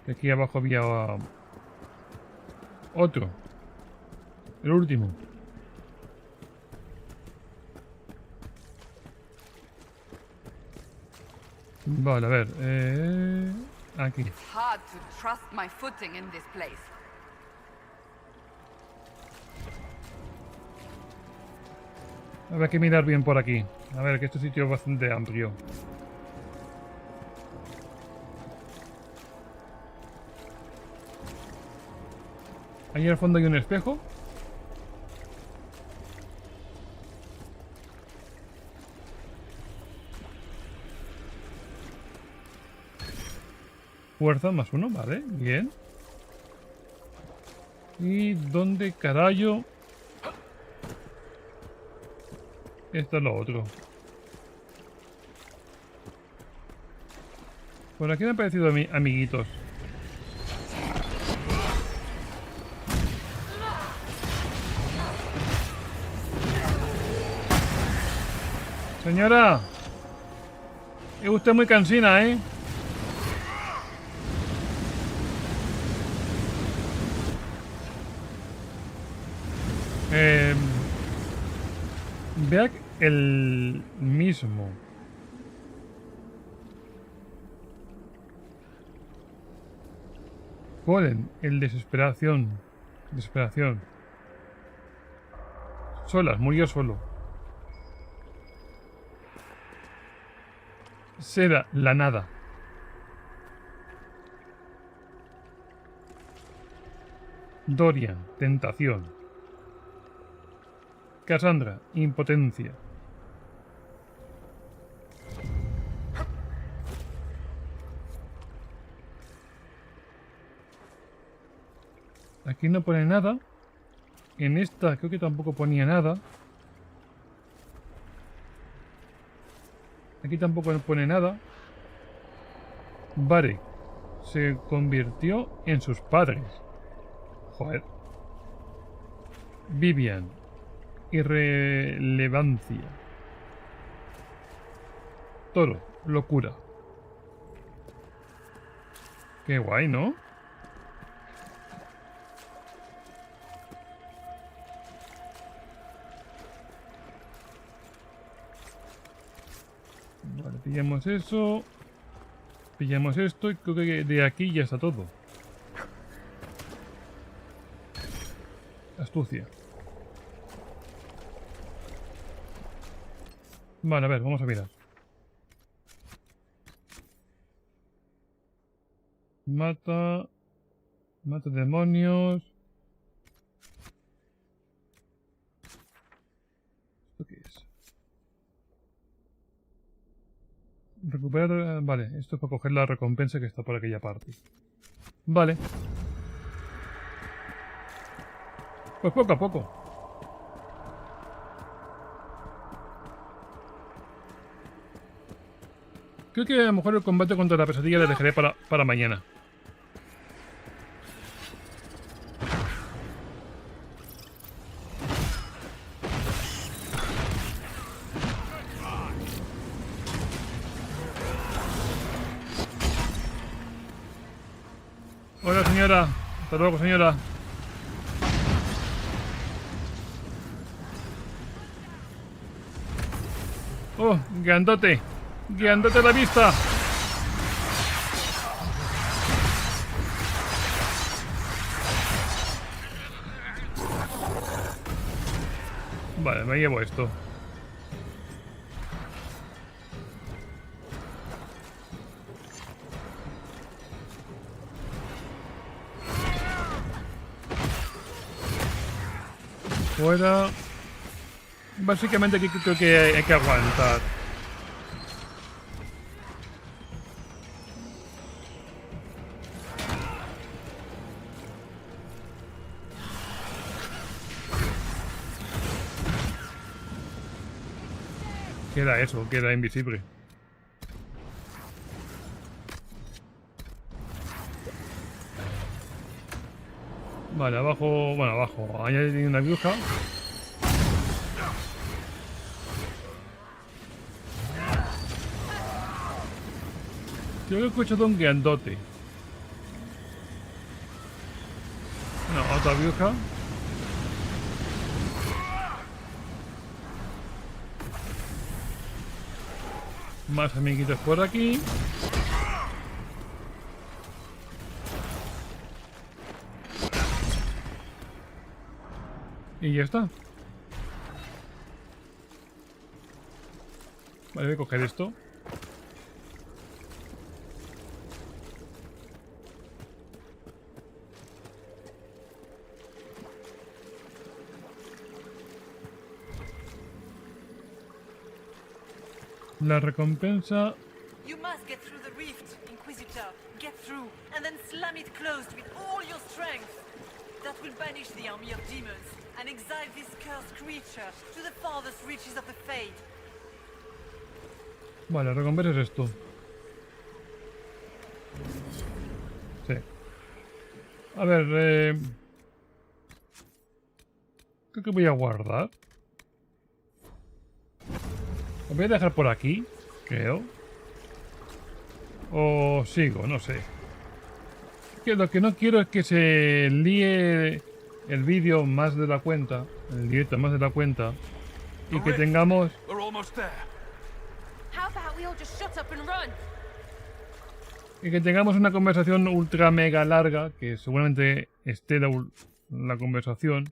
Speaker 1: Aquí abajo había otro. El último. Vale, a ver. Aquí.
Speaker 13: It's hard to trust my footing in this place.
Speaker 1: Habrá que mirar bien por aquí. A ver, que este sitio es bastante amplio. Ahí al fondo hay un espejo. Fuerza +1, vale, bien. ¿Y dónde carajo? Esto es lo otro. Por aquí me han parecido amiguitos. Señora. Es usted muy cansina, ¿eh? Vea el mismo. Polen, el desesperación. Desesperación. Solas, murió solo. Seda, la nada. Dorian, tentación. Cassandra, impotencia. Aquí no pone nada. En esta creo que tampoco ponía nada. Aquí tampoco pone nada. Vale. Se convirtió en sus padres. Joder. Vivian. Irrelevancia. Toro. Locura. Qué guay, ¿no? Vale, pillamos eso. Pillamos esto y creo que de aquí ya está todo. Astucia. Vale, a ver, vamos a mirar. Mata demonios. ¿Esto qué es? Recuperar... Vale, esto es para coger la recompensa que está por aquella parte. Vale. Pues poco a poco. Creo que a lo mejor el combate contra la pesadilla le dejaré para mañana. Hola, señora. Hasta luego, señora. Oh, grandote. Grandote a la vista. Vale, me llevo esto. Fuera. Básicamente aquí creo que hay que aguantar. Queda eso, queda invisible. Vale, abajo, bueno, abajo. Ahí hay una bruja. Yo he escuchado un grandote. No, otra bruja. Más amiguitos por aquí. Y ya está. Vale, voy a coger esto. La recompensa.
Speaker 21: You must get through the rift, Inquisitor. Get through, and then slam it closed with all your strength. That will banish the army of demons and exile this cursed creature to the farthest reaches of the Fade.
Speaker 1: Vale, la recompensa es esto. Sí. A ver, creo que voy a guardar. Lo voy a dejar por aquí, creo. O sigo, no sé. Que lo que no quiero es que se líe el vídeo más de la cuenta, el directo más de la cuenta, y que tengamos... Y que tengamos una conversación ultra mega larga, que seguramente esté la conversación.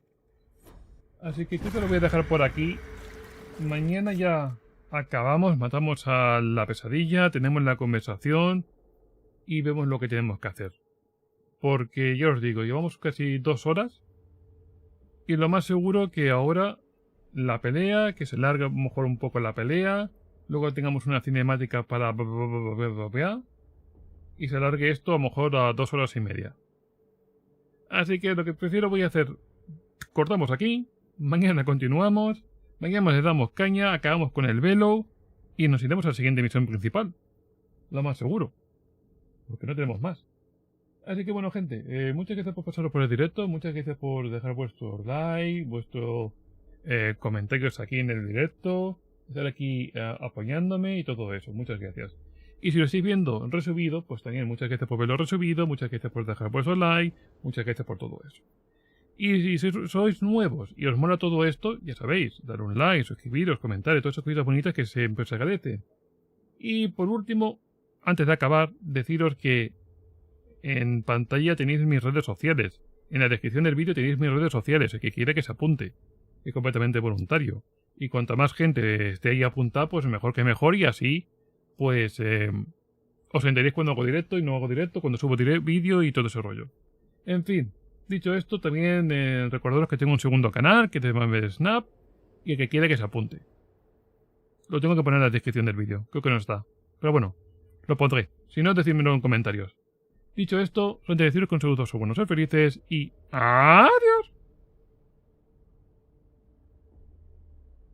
Speaker 1: Así que creo que lo voy a dejar por aquí. Mañana ya acabamos, matamos a la pesadilla, tenemos la conversación y vemos lo que tenemos que hacer. Porque ya os digo, llevamos casi 2 horas y lo más seguro que ahora la pelea, que se larga a lo mejor un poco la pelea, luego tengamos una cinemática para y se alargue esto a lo mejor a 2 horas y media. Así que lo que prefiero voy a hacer, cortamos aquí, mañana continuamos, mañana le damos caña, acabamos con el velo y nos iremos a la siguiente misión principal. Lo más seguro, porque no tenemos más. Así que bueno, gente, muchas gracias por pasaros por el directo, muchas gracias por dejar vuestros likes, vuestros comentarios aquí en el directo, estar aquí apoyándome y todo eso, muchas gracias. Y si lo estáis viendo resubido, pues también muchas gracias por verlo resubido, muchas gracias por dejar vuestros likes, muchas gracias por todo eso. Y si sois nuevos y os mola todo esto, ya sabéis, dar un like, suscribiros, comentar, todas esas cosas bonitas que siempre se agradecen. Y por último, antes de acabar, deciros que en pantalla tenéis mis redes sociales. En la descripción del vídeo tenéis mis redes sociales, el que quiera que se apunte. Es completamente voluntario. Y cuanta más gente esté ahí apuntada, pues mejor que mejor, y así, pues, os enteréis cuando hago directo y no hago directo, cuando subo vídeo y todo ese rollo. En fin, dicho esto, también recordaros que tengo un segundo canal, que te va a ver Snap, y el que quiera que se apunte. Lo tengo que poner en la descripción del vídeo, creo que no está. Pero bueno, lo pondré. Si no, decídmelo en comentarios. Dicho esto, solamente deciros que un saludo, buenos, ser felices y ¡adiós!